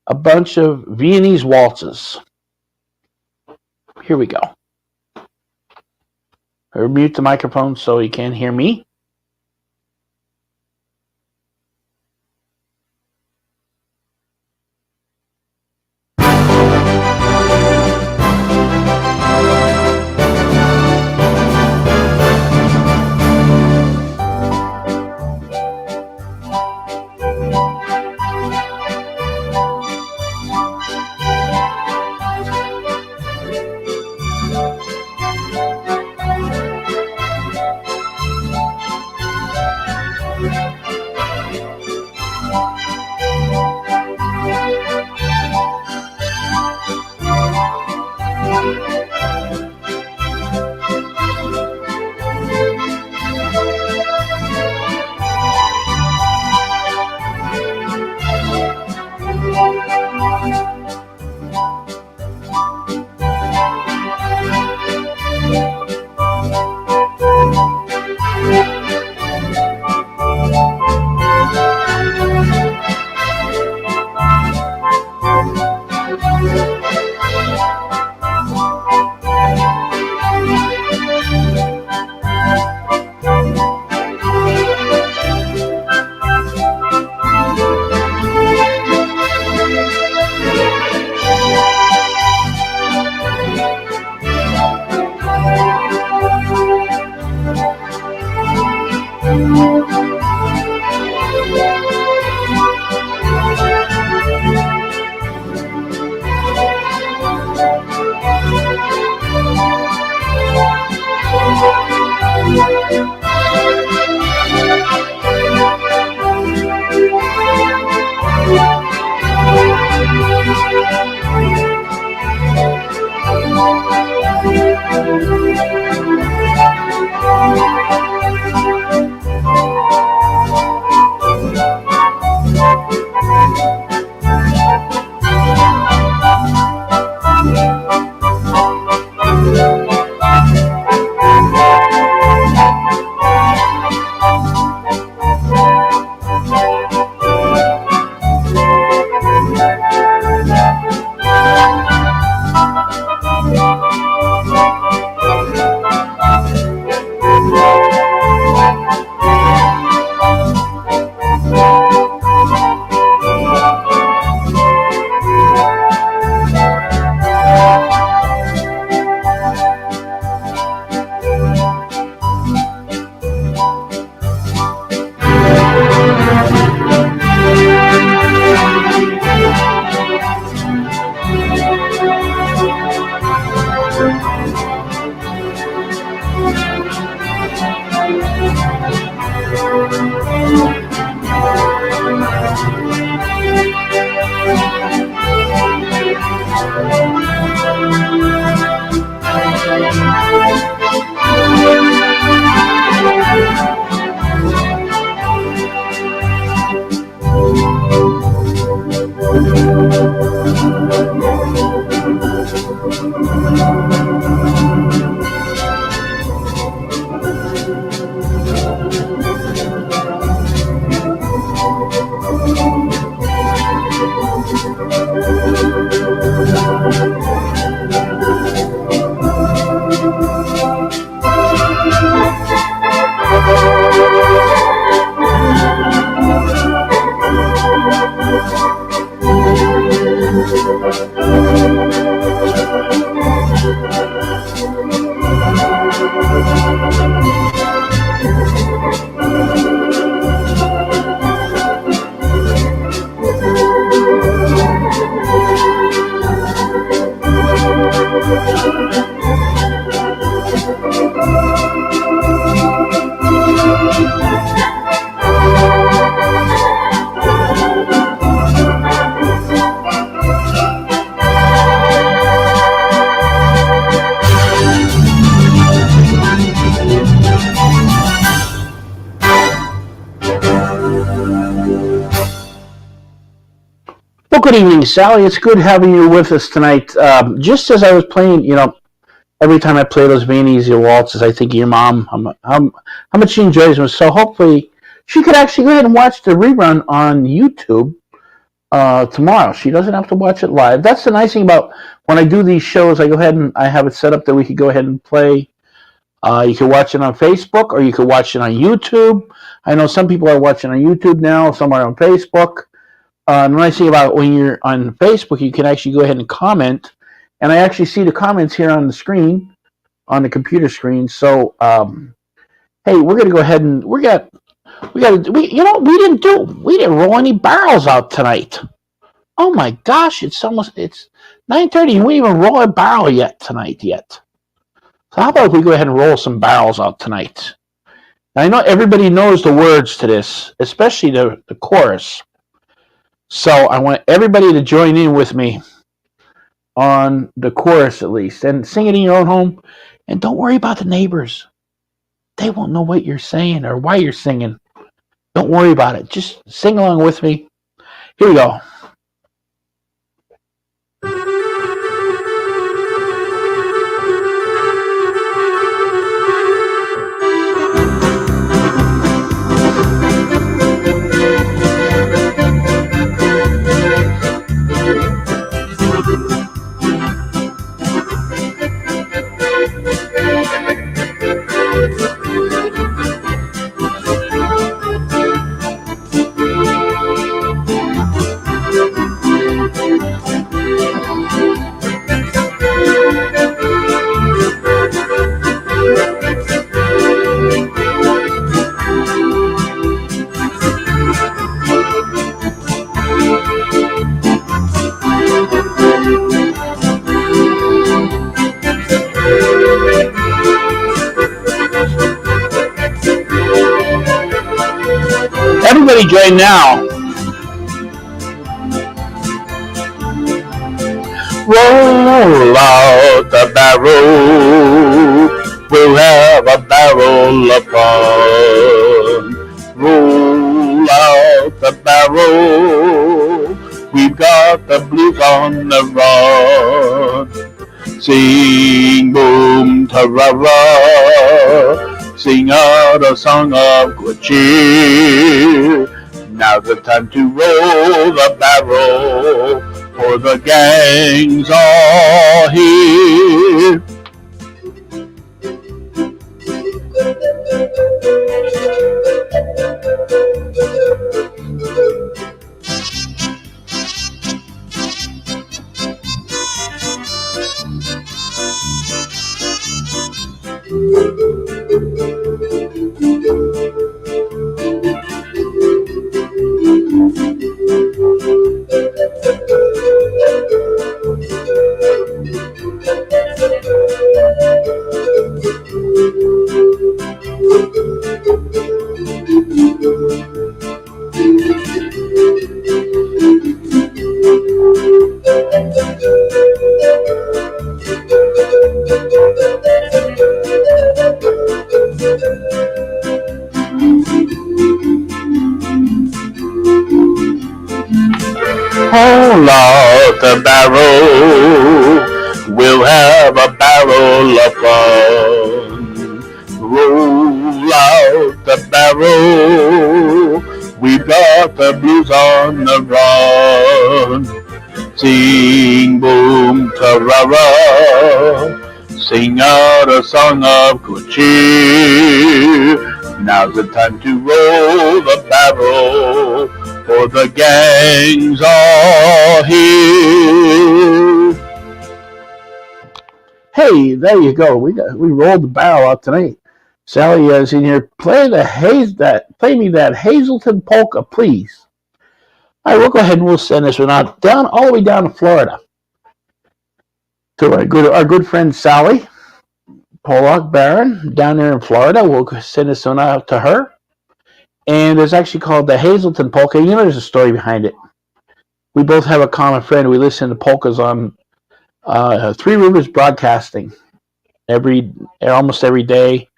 a bunch of Viennese waltzes. Here we go. I'll mute the microphone so you can't hear me. Good evening, Sally. It's good having you with us tonight. Just as I was playing, every time I play those Van Easy waltzes, I think of your mom, how much she enjoys them. So hopefully she could actually go ahead and watch the rerun on YouTube tomorrow. She doesn't have to watch it live. That's the nice thing about when I do these shows. I go ahead and I have it set up that we could go ahead and play. You can watch it on Facebook or you can watch it on YouTube. I know some people are watching on YouTube now, some are on Facebook. The nice thing about when you're on Facebook, you can actually go ahead and comment, and I actually see the comments here on the screen, on the computer screen. So, hey, we're gonna go ahead and we didn't roll any barrels out tonight. Oh my gosh, it's 9:30 and we didn't even roll a barrel yet tonight. So how about if we go ahead and roll some barrels out tonight? Now, I know everybody knows the words to this, especially the chorus. So I want everybody to join in with me on the chorus at least, and sing it in your own home. And don't worry about the neighbors. They won't know what you're saying or why you're singing. Don't worry about it. Just sing along with me. Here we go. Everybody join now. Roll out the barrel. We'll have a barrel of fun. Roll out the barrel. We've got the blues on the run. Sing boom ta-ra-ra. Sing out a song of good cheer. Now's the time to roll the barrel, for the gang's all here. Roll out the barrel, we'll have a barrel of fun. Roll out the barrel, we've got the blues on the run. Sing boom ta-ra-ra, sing out a song of good cheer. Now's the time to roll the barrel, for the gang's all here. Hey, there you go. We rolled the barrel out tonight. Sally is in here. Play me that Hazelton polka, please. All right, we'll go ahead and we'll send this one out all the way down to Florida to our good friend Sally Pollock Barron down there in Florida. We'll send this one out to her. And it's actually called the Hazelton Polka. There's a story behind it. We both have a common friend. We listen to polkas on Three Rivers Broadcasting almost every day,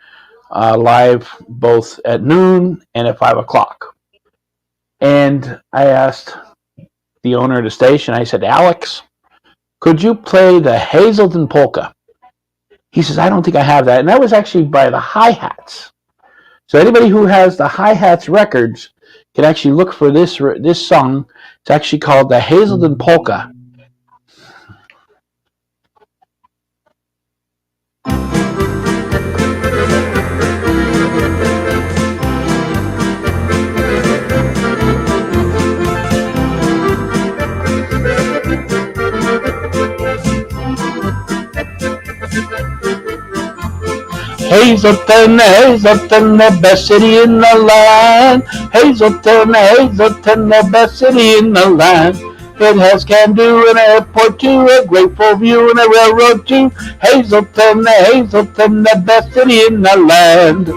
live both at noon and at 5 o'clock. And I asked the owner of the station. I said, Alex, could you play the Hazelton Polka? He says, I don't think I have that. And that was actually by the Hi-Hats. So anybody who has the Hi-Hats records can actually look for this song. It's actually called the Hazelton Polka. Hazelton, Hazelton, the best city in the land. Hazelton, Hazelton, the best city in the land. It has can-do, an airport too, a grateful view, and a railroad too. Hazelton, Hazelton, the best city in the land.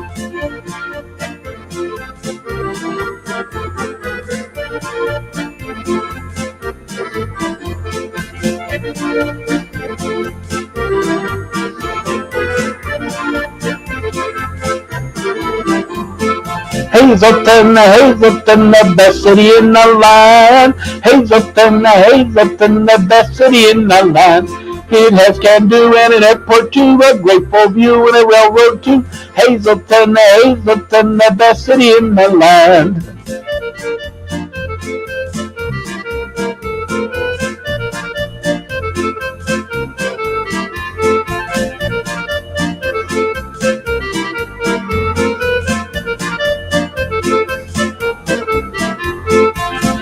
Hazelton, Hazelton, the best city in the land. Hazelton, Hazelton, the best city in the land. It has can-do and an airport too, a grateful view and a railroad too. Hazelton, Hazelton, the best city in the land.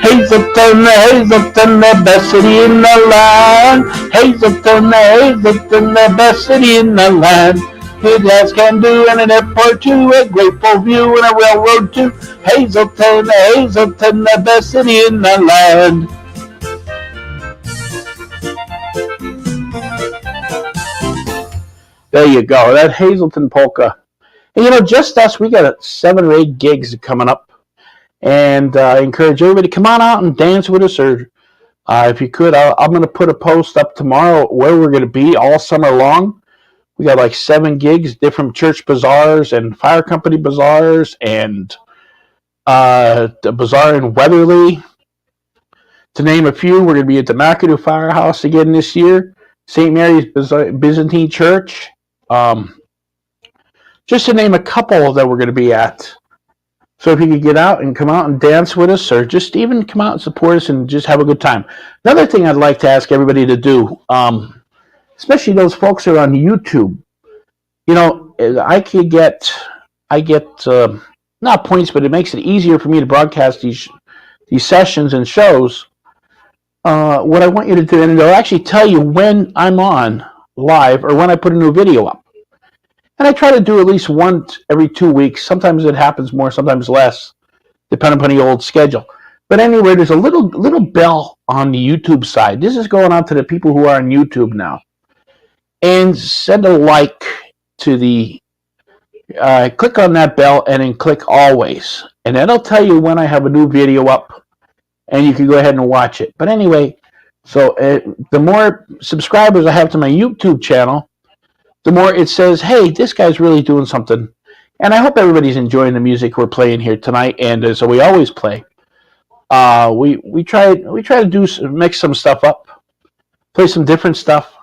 Hazelton, Hazelton, the best city in the land. Hazelton, Hazelton, the best city in the land. It has can-do and an airport too, a grateful view and a railroad too. Hazelton, Hazelton, the best city in the land. There you go, that Hazelton Polka. And just us, we got 7 or 8 gigs coming up. And I encourage everybody to come on out and dance with us, or if you could, I'm going to put a post up tomorrow where we're going to be all summer long. We got like 7 gigs, different church bazaars and fire company bazaars, and the bazaar in Weatherly. To name a few, we're going to be at the McAdoo Firehouse again this year, St. Mary's Byzantine Church. Just to name a couple that we're going to be at. So if you could get out and come out and dance with us, or just even come out and support us and just have a good time. Another thing I'd like to ask everybody to do, especially those folks who are on YouTube, I get not points, but it makes it easier for me to broadcast these sessions and shows. What I want you to do, and they'll actually tell you when I'm on live or when I put a new video up. And I try to do at least once every 2 weeks. Sometimes it happens more, sometimes less, depending upon the old schedule. But anyway, there's a little bell on the YouTube side. This is going out to the people who are on YouTube now. And send a like to the, click on that bell and then click always. And that'll tell you when I have a new video up. And you can go ahead and watch it. But anyway, so the more subscribers I have to my YouTube channel, the more it says, hey, this guy's really doing something. And I hope everybody's enjoying the music we're playing here tonight. And so we always play. We try to mix some stuff up, play some different stuff.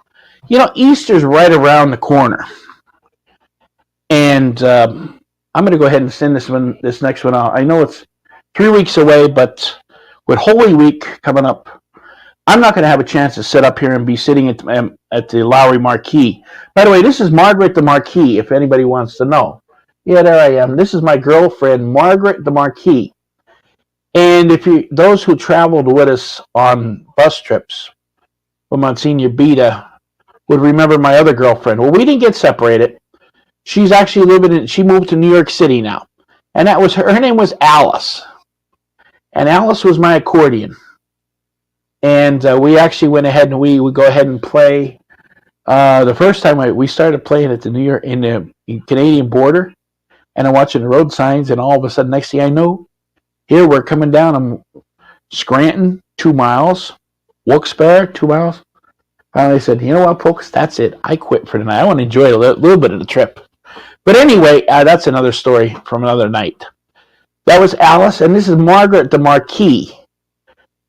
Easter's right around the corner. And I'm going to go ahead and send this next one out. I know it's 3 weeks away, but with Holy Week coming up, I'm not going to have a chance to sit up here and be sitting at the Lowry Marquee. By the way, this is Margaret the Marquee, if anybody wants to know. Yeah, there I am. This is my girlfriend, Margaret the Marquee. And those who traveled with us on bus trips from Monsignor Beta would remember my other girlfriend. Well, we didn't get separated. She's actually she moved to New York City now. And that was her name was Alice. And Alice was my accordion. And we actually went ahead and we would go ahead and play. The first time we started playing at the New York in the Canadian border, and I'm watching the road signs, and all of a sudden, next thing I know, here we're coming down. Scranton, 2 miles, Wilkes-Barre, 2 miles. Finally, I said, you know what, folks, that's it. I quit for tonight. I want to enjoy a little bit of the trip. But anyway, that's another story from another night. That was Alice, and this is Margaret the Marquee.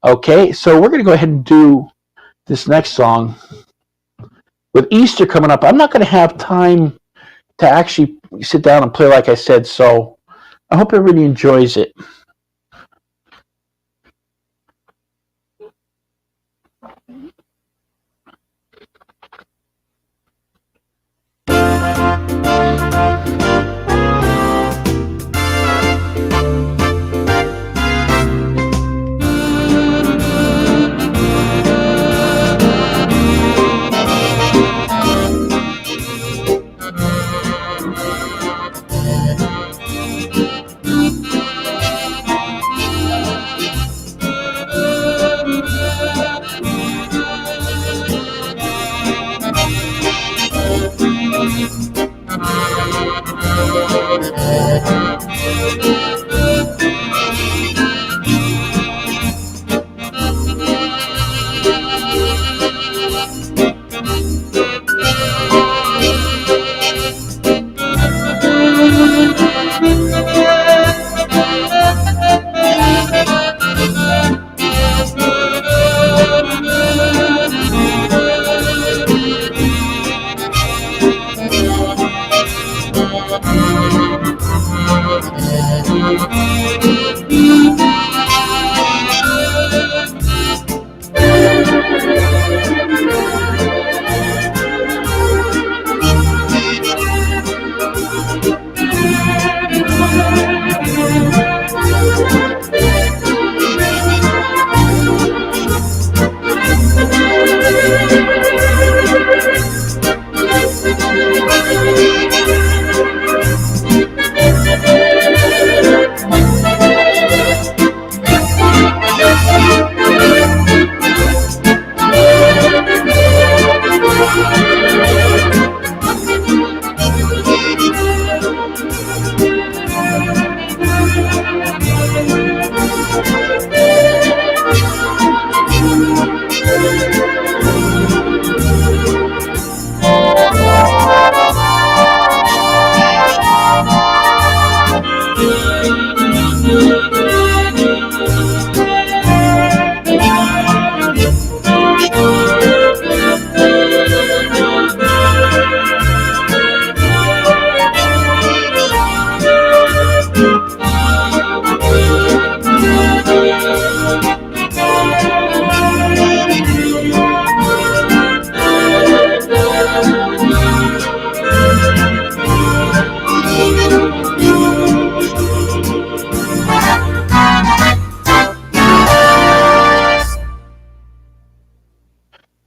Okay, so we're going to go ahead and do this next song. With Easter coming up, I'm not going to have time to actually sit down and play like I said, so I hope everybody enjoys it.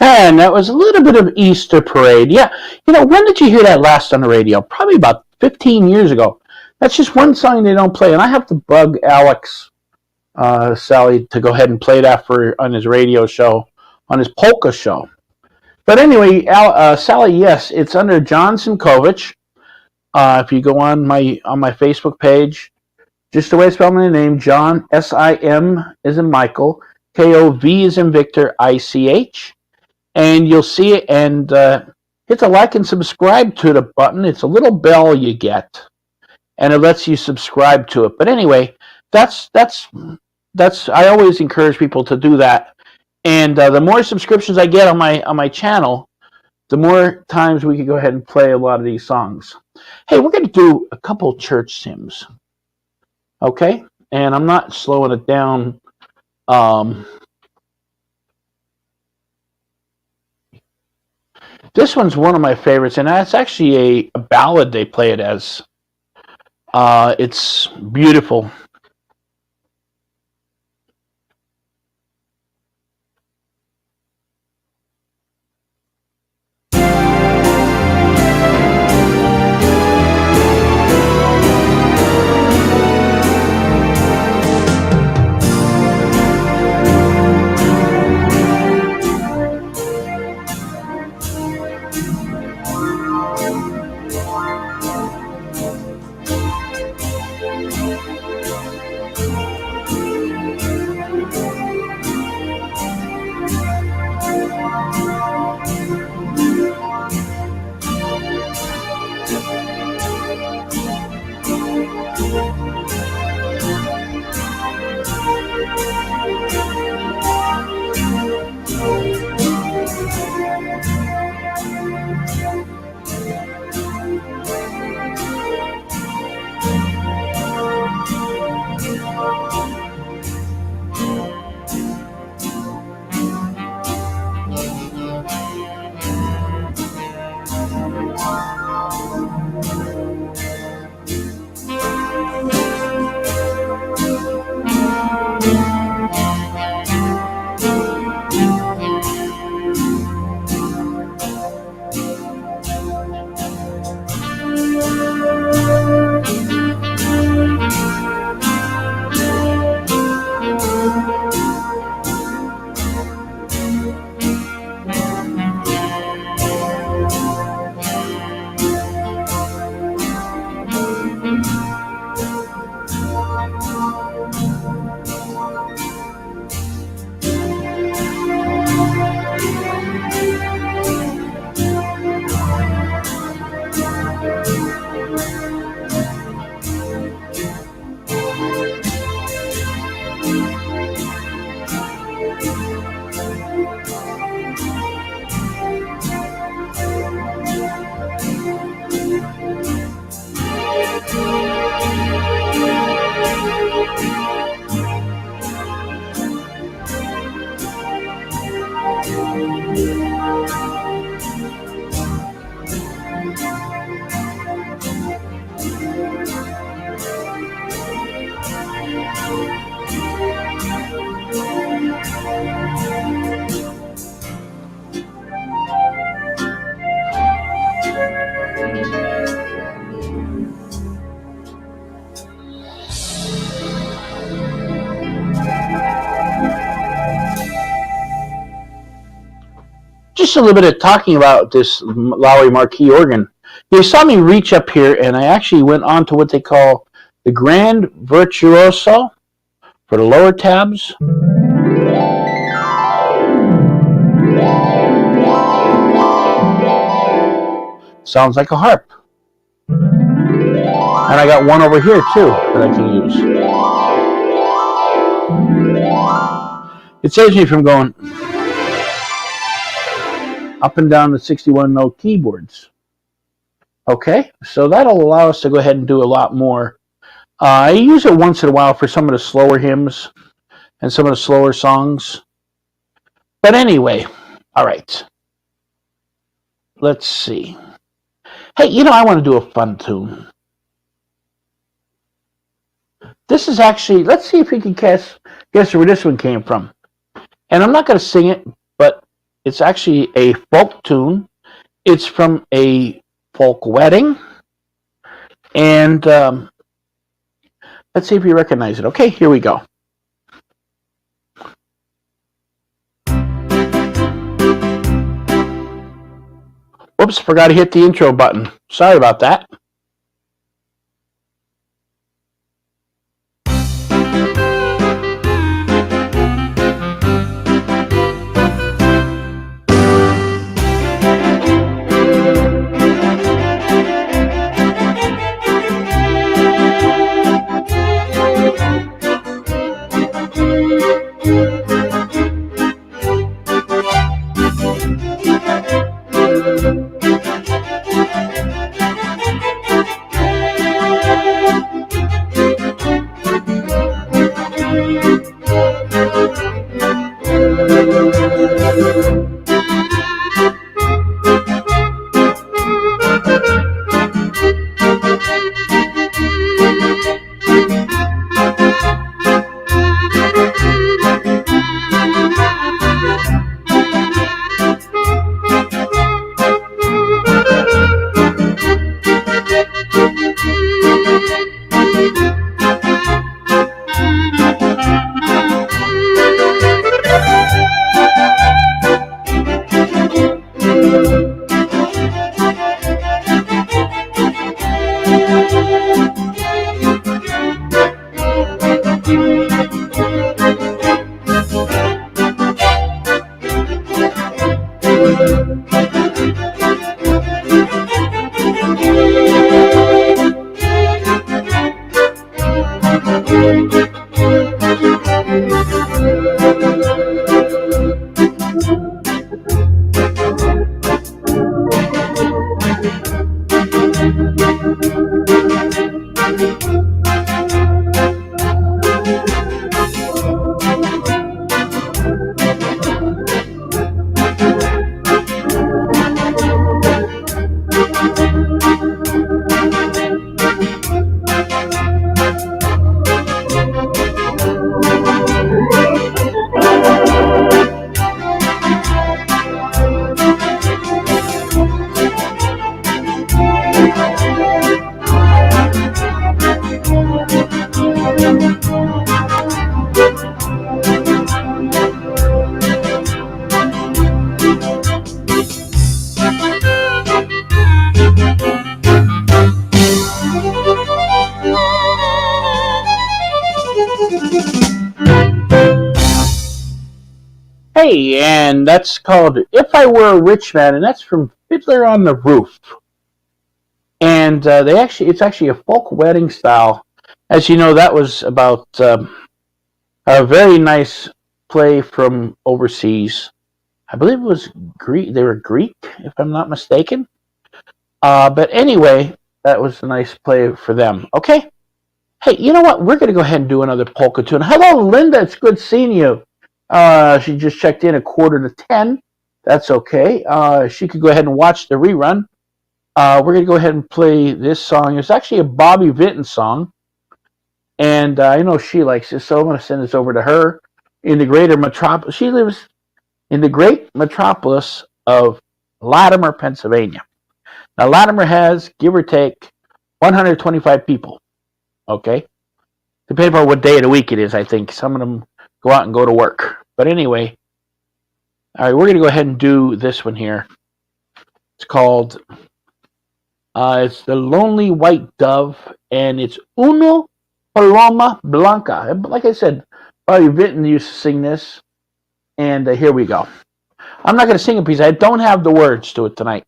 And that was a little bit of Easter Parade. Yeah, when did you hear that last on the radio? Probably about 15 years ago. That's just one song they don't play, and I have to bug Alex Sally to go ahead and play that on his radio show, on his polka show. But anyway, Sally, yes, it's under John Simkovich. If you go on my Facebook page, just the way I spell my name, John, S-I-M is in Michael, K-O-V is in Victor, I-C-H. And you'll see it, and hit the like and subscribe to the button. It's a little bell you get, and it lets you subscribe to it. But anyway, that's I always encourage people to do that. And the more subscriptions I get on my channel, the more times we can go ahead and play a lot of these songs. Hey, we're going to do a couple church hymns, okay? And I'm not slowing it down. This one's one of my favorites, and that's actually a ballad they play it as. It's beautiful. Just a little bit of talking about this Lowry Marquis organ. You saw me reach up here, and I actually went on to what they call the Grand Virtuoso for the lower tabs. Sounds like a harp. And I got one over here too that I can use. It saves me from going up and down the 61 note keyboards. Okay, so that'll allow us to go ahead and do a lot more. I use it once in a while for some of the slower hymns and some of the slower songs. But anyway, all right. Let's see. Hey, you know, I want to do a fun tune. This is actually, let's see if we can guess where this one came from. And I'm not going to sing it, but it's actually a folk tune. It's from a folk wedding. And let's see if you recognize it. Okay, here we go. Whoops, forgot to hit the intro button. Sorry about that. Hey, and that's called If I Were a Rich Man, and that's from Fiddler on the Roof. And it's actually a folk wedding style. As you know, that was about a very nice play from overseas. I believe it was Greek. They were Greek, if I'm not mistaken. But anyway, that was a nice play for them. Okay. Hey, you know what? We're going to go ahead and do another polka tune. Hello, Linda. It's good seeing you. She just checked in at 9:45. That's okay. She could go ahead and watch the rerun. we're going to go ahead and play this song. It's actually a Bobby Vinton song, and I know she likes this, so I'm going to send this over to her in the greater metropolis. She lives in the great metropolis of Latimer, Pennsylvania. Now, Latimer has, give or take, 125 people, okay? Depending on what day of the week it is, I think. Some of them go out and go to work. But anyway, all right, we're going to go ahead and do this one here. It's called, it's The Lonely White Dove, and it's Una Paloma Blanca. Like I said, Bobby Vinton used to sing this, and here we go. I'm not going to sing a piece. I don't have the words to it tonight.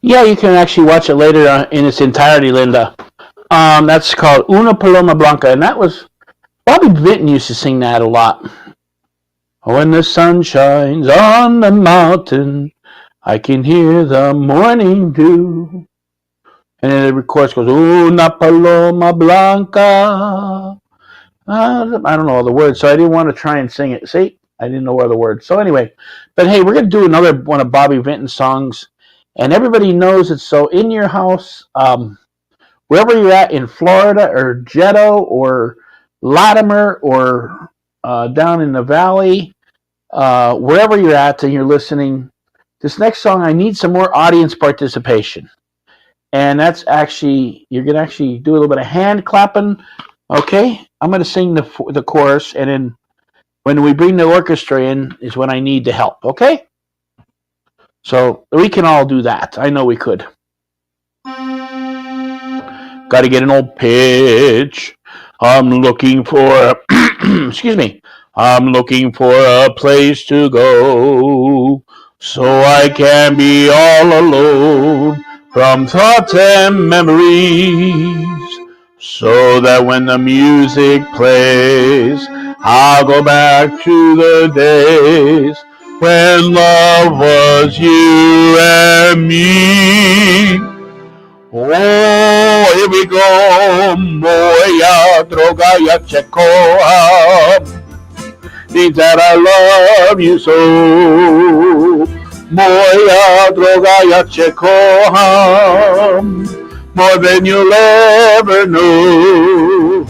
Yeah, you can actually watch it later in its entirety, Linda. That's called Una Paloma Blanca, and that was Bobby Vinton used to sing that a lot. When the sun shines on the mountain, I can hear the morning dew. And then the chorus goes, Una Paloma Blanca. I don't know all the words, so I didn't want to try and sing it. See, I didn't know all the words. So anyway, but hey, we're going to do another one of Bobby Vinton's songs. And everybody knows it. So in your house, wherever you're at in Florida or Jetto or Latimer or down in the valley, wherever you're at and you're listening, this next song, I need some more audience participation. And that's actually, you're going to actually do a little bit of hand clapping. Okay, I'm going to sing the chorus, and then when we bring the orchestra in is when I need the help, okay? So we can all do that. I know we could. Got to get an old pitch. I'm looking for, excuse me, I'm looking for a place to go so I can be all alone from thoughts and memories, so that when the music plays, I'll go back to the days when love was you and me. Oh, here we go. Moja droga, ja cię kocham. Means that I love you so. Moja droga, ja cię kocham. more than you'll ever know.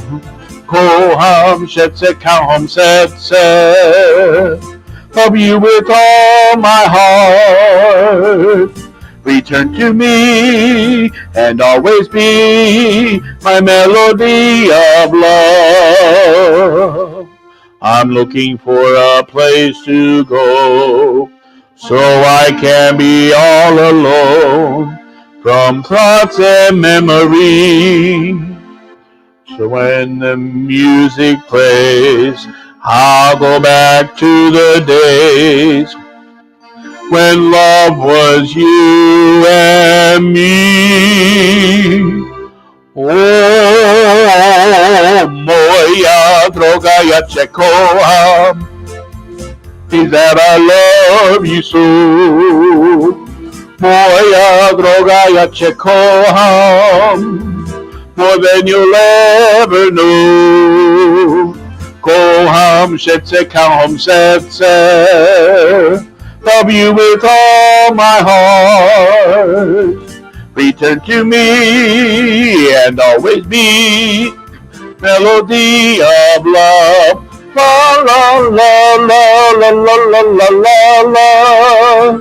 Koham Shetse Kahom Setse, love you with all my heart. Return to me and always be my melody of love. I'm looking for a place to go so I can be all alone from thoughts and memory. So when the music plays, I'll go back to the days when love was you and me. Oh, moja droga ja kocham, is that I love you so. Moja droga ja kocham, more than you'll ever know. Koham Shetse Kahom Setse, love you with all my heart. Return to me and always be melody of love. La la la la la la la la la la,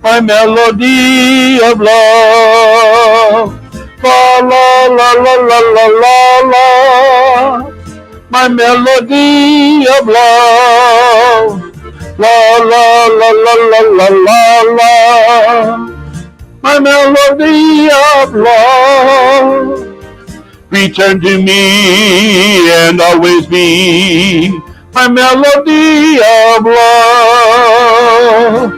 my melody of love. La la la la la la la la, my melody of love. La la la la la la la la, my melody of love. Return to me and always be my melody of love.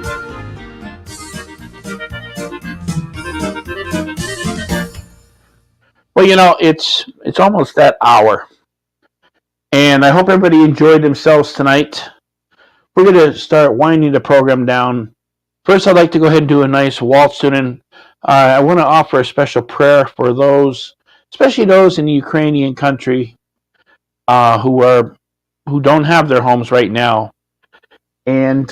Well, you know, it's almost that hour, and I hope everybody enjoyed themselves tonight. We're going to start winding the program down. First, I'd like to go ahead and do a nice waltz tune. I want to offer a special prayer for those, especially those in the Ukrainian country who don't have their homes right now, and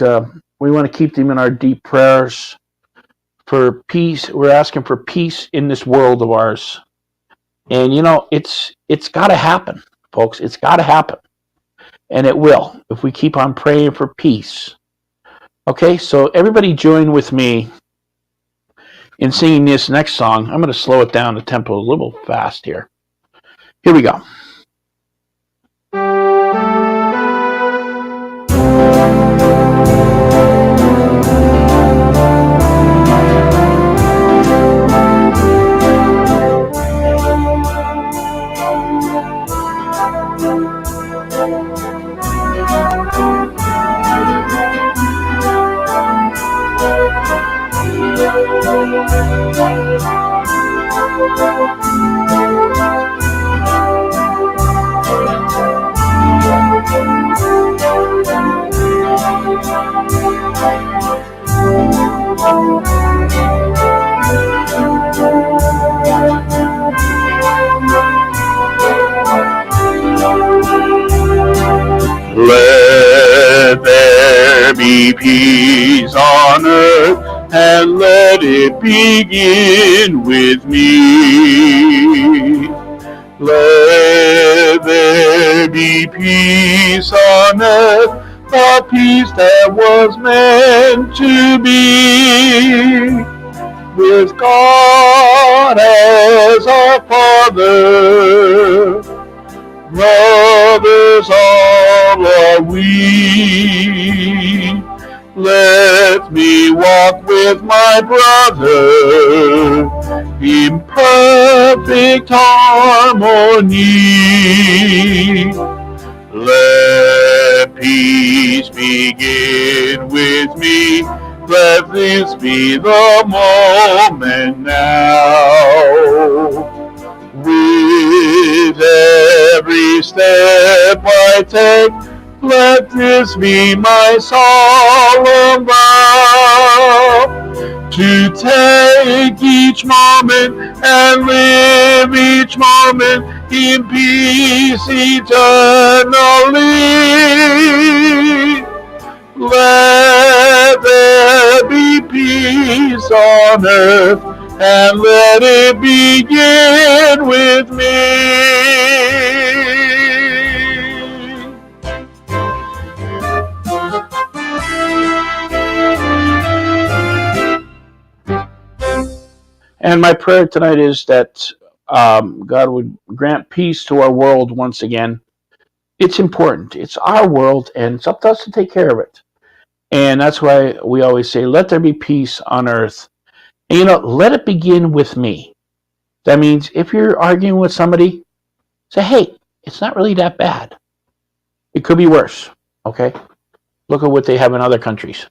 we want to keep them in our deep prayers for peace. We're asking for peace in this world of ours, and you know it's got to happen, folks. It's got to happen, and it will if we keep on praying for peace. Okay, so everybody join with me in singing this next song. I'm going to slow it down the tempo a little fast here. Here we go. Let there be peace on earth, and let it begin with me. Let there be peace on earth, a peace that was meant to be, with God as our Father. Brothers all are we. Let me walk with my brother in perfect harmony. Let peace begin with me. Let this be the moment now. With every step I take, let this be my solemn vow, to take each moment and live each moment in peace eternally. Let there be peace on earth, and let it begin with me. And my prayer tonight is that God would grant peace to our world once again. It's important. It's our world, and it's up to us to take care of it. And that's why we always say, let there be peace on earth. And let it begin with me. That means if you're arguing with somebody, say, hey, it's not really that bad. It could be worse. Okay? Look at what they have in other countries.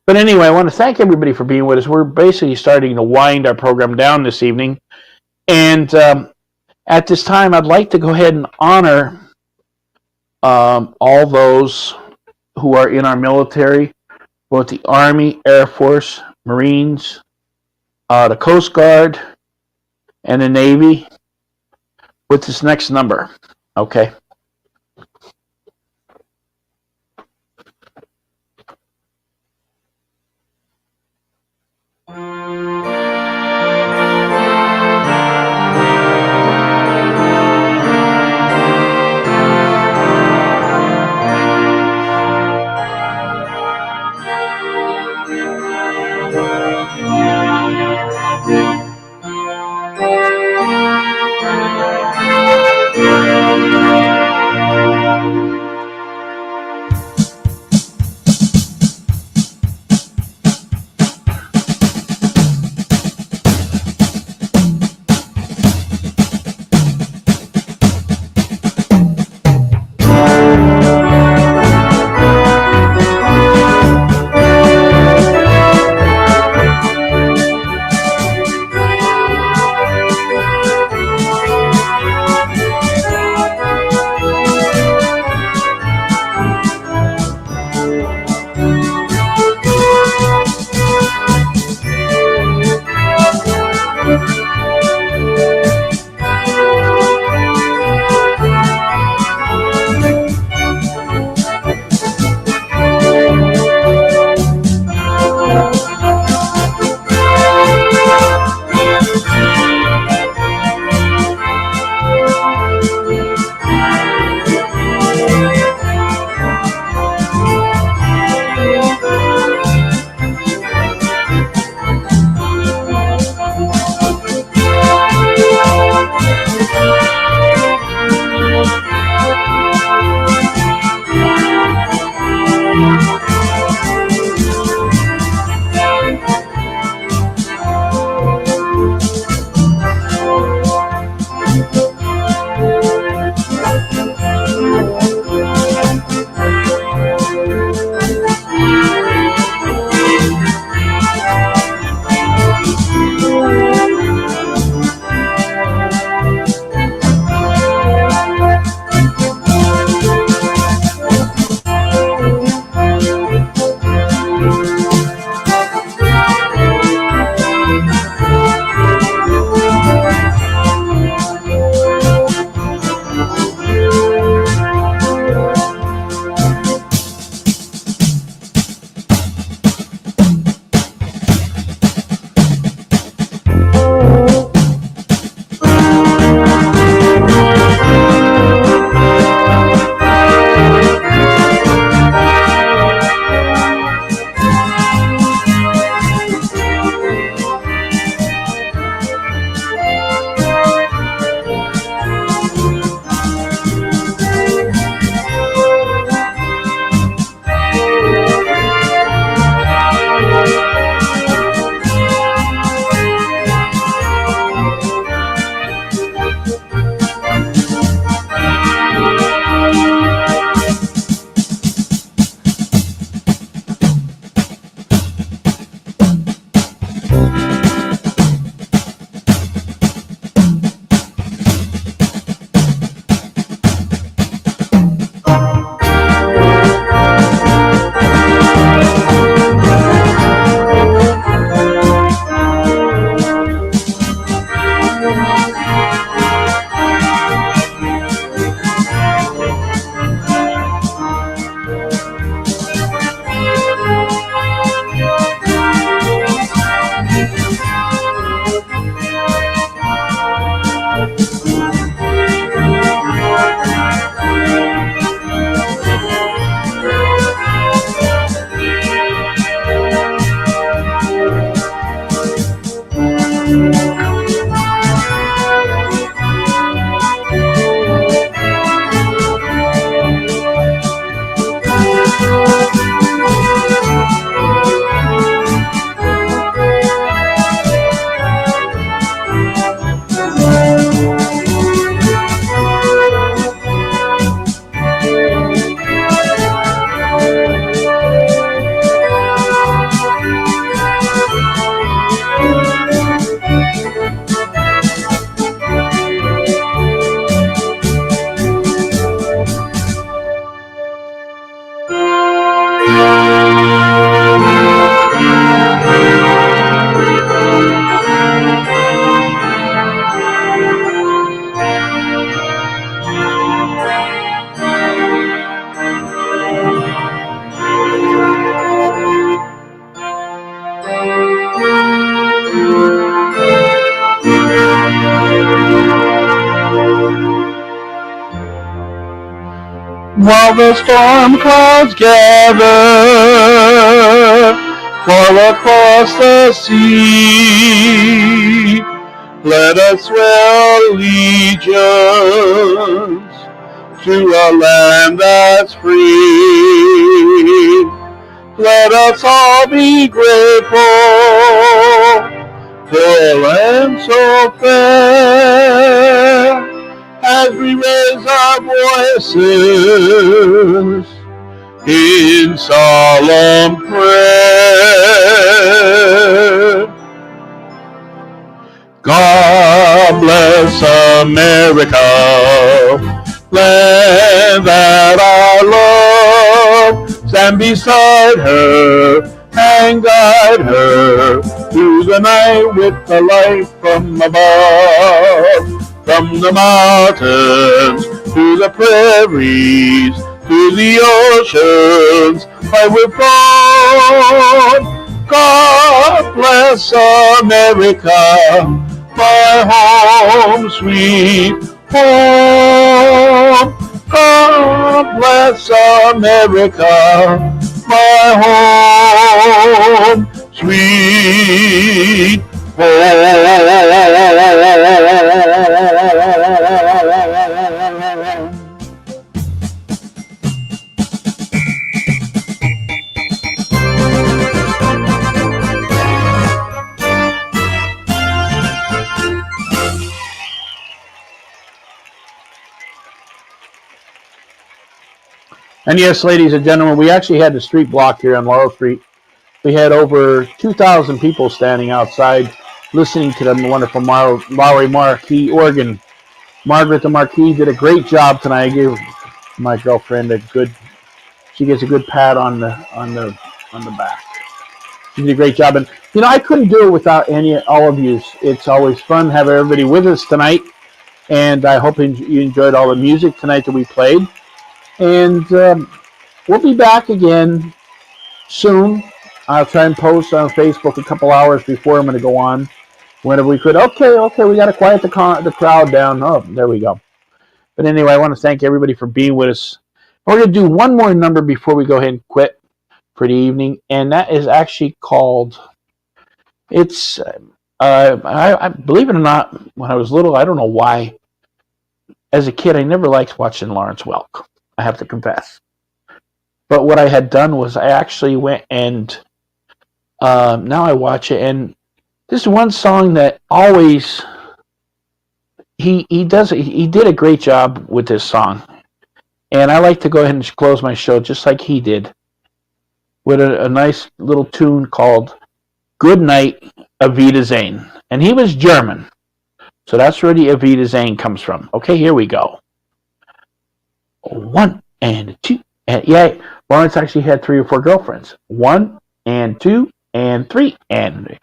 But anyway, I want to thank everybody for being with us. We're basically starting to wind our program down this evening. And at this time, I'd like to go ahead and honor all those who are in our military, both the Army, Air Force, Marines, the Coast Guard, and the Navy with this next number. Okay? while the storm clouds gather, fall across the sea. Let us swear allegiance to a land that's free. Let us all be grateful to a land so fair, as we raise our voices in solemn prayer. God bless America, land that I love. Stand beside her and guide her through the night with the light from above. From the mountains to the prairies, to the oceans, I will flow. God bless America, my home, sweet home. God bless America, my home, sweet home. And yes, ladies and gentlemen, we actually had the street blocked here on Laurel Street. We had over 2,000 people standing outside listening to the wonderful Lowry Marquis organ. Margaret the Marquis did a great job tonight. I gave my girlfriend she gets a good pat on the back. She did a great job, and I couldn't do it without all of you. It's always fun to have everybody with us tonight, and I hope you enjoyed all the music tonight that we played. And we'll be back again soon. I'll try and post on Facebook a couple hours before I'm going to go on, whenever we could. Okay, we got to quiet the crowd down. Oh, there we go. But anyway, I want to thank everybody for being with us. We're going to do one more number before we go ahead and quit for the evening, and that is actually called, it's, I believe it or not, when I was little, I don't know why, as a kid, I never liked watching Lawrence Welk, I have to confess. But what I had done was I actually went and now I watch it, and this is one song that always he did a great job with this song, and I like to go ahead and close my show just like he did with a nice little tune called "Good Night, Avita Zane," and he was German, so that's where the Avita Zane comes from. Okay, here we go. 1 and 2, and yeah, Lawrence actually had 3 or 4 girlfriends. 1 and 2 and 3 and.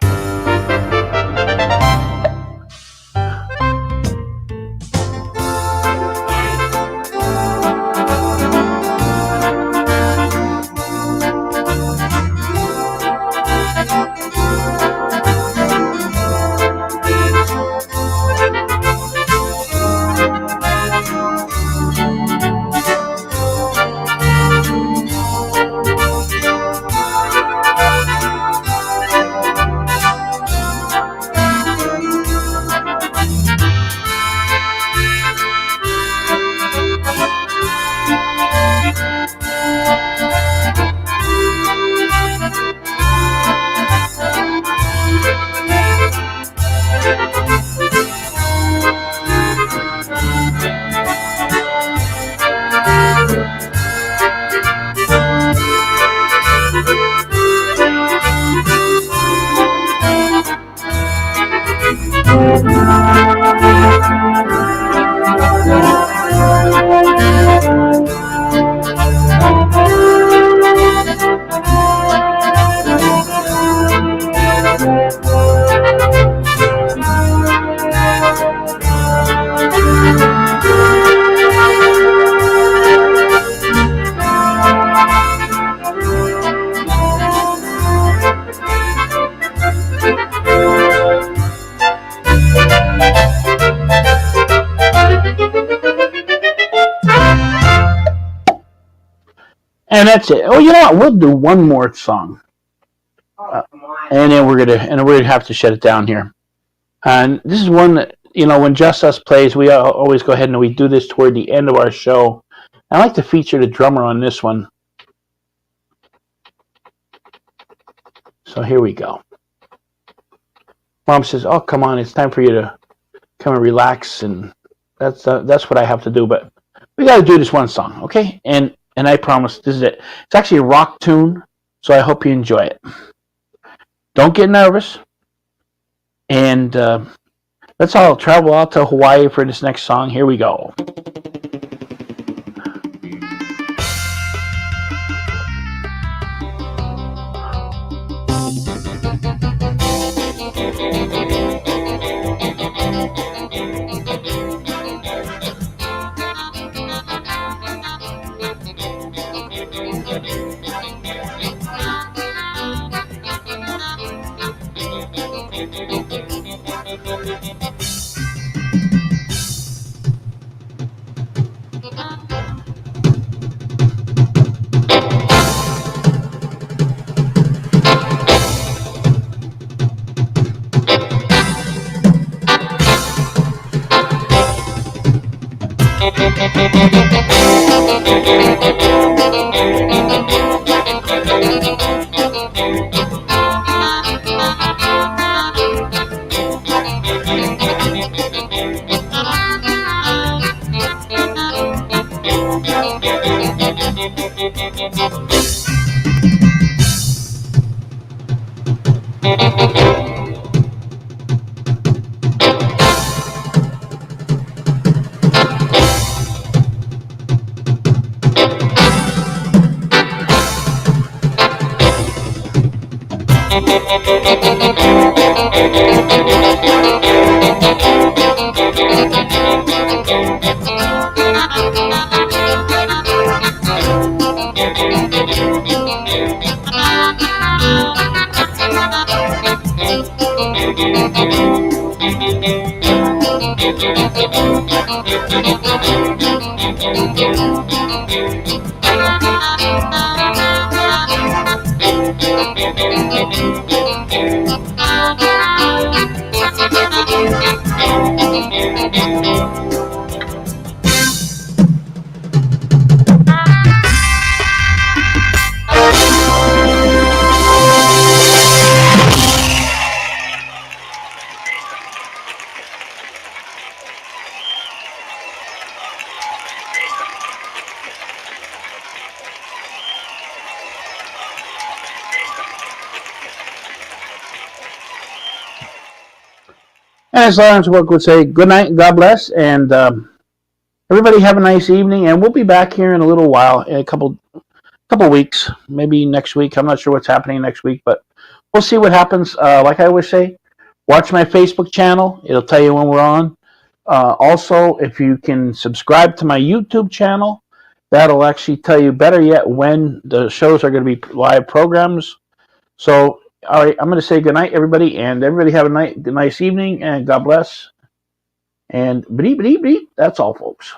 And that's it. Oh, you know what? We'll do one more song, and then we're gonna have to shut it down here. And this is one that, when Just Us plays, we always go ahead and we do this toward the end of our show. I like to feature the drummer on this one. So here we go. Mom says, "Oh, come on, it's time for you to come and relax," and that's what I have to do. But we got to do this one song, okay? And I promise this is it. It's actually a rock tune, so I hope you enjoy it. Don't get nervous, and let's all travel out to Hawaii for this next song. Here we go. And as Lawrence Wilk would say, good night and God bless. And everybody have a nice evening. And we'll be back here in a little while, in a couple weeks, maybe next week. I'm not sure what's happening next week, but we'll see what happens. Like I always say, watch my Facebook channel. It'll tell you when we're on. Also, if you can subscribe to my YouTube channel, that'll actually tell you, better yet, when the shows are going to be live programs. So, all right, I'm going to say good night, everybody, and everybody have a nice evening, and God bless. And bleep, bleep, bleep. That's all, folks.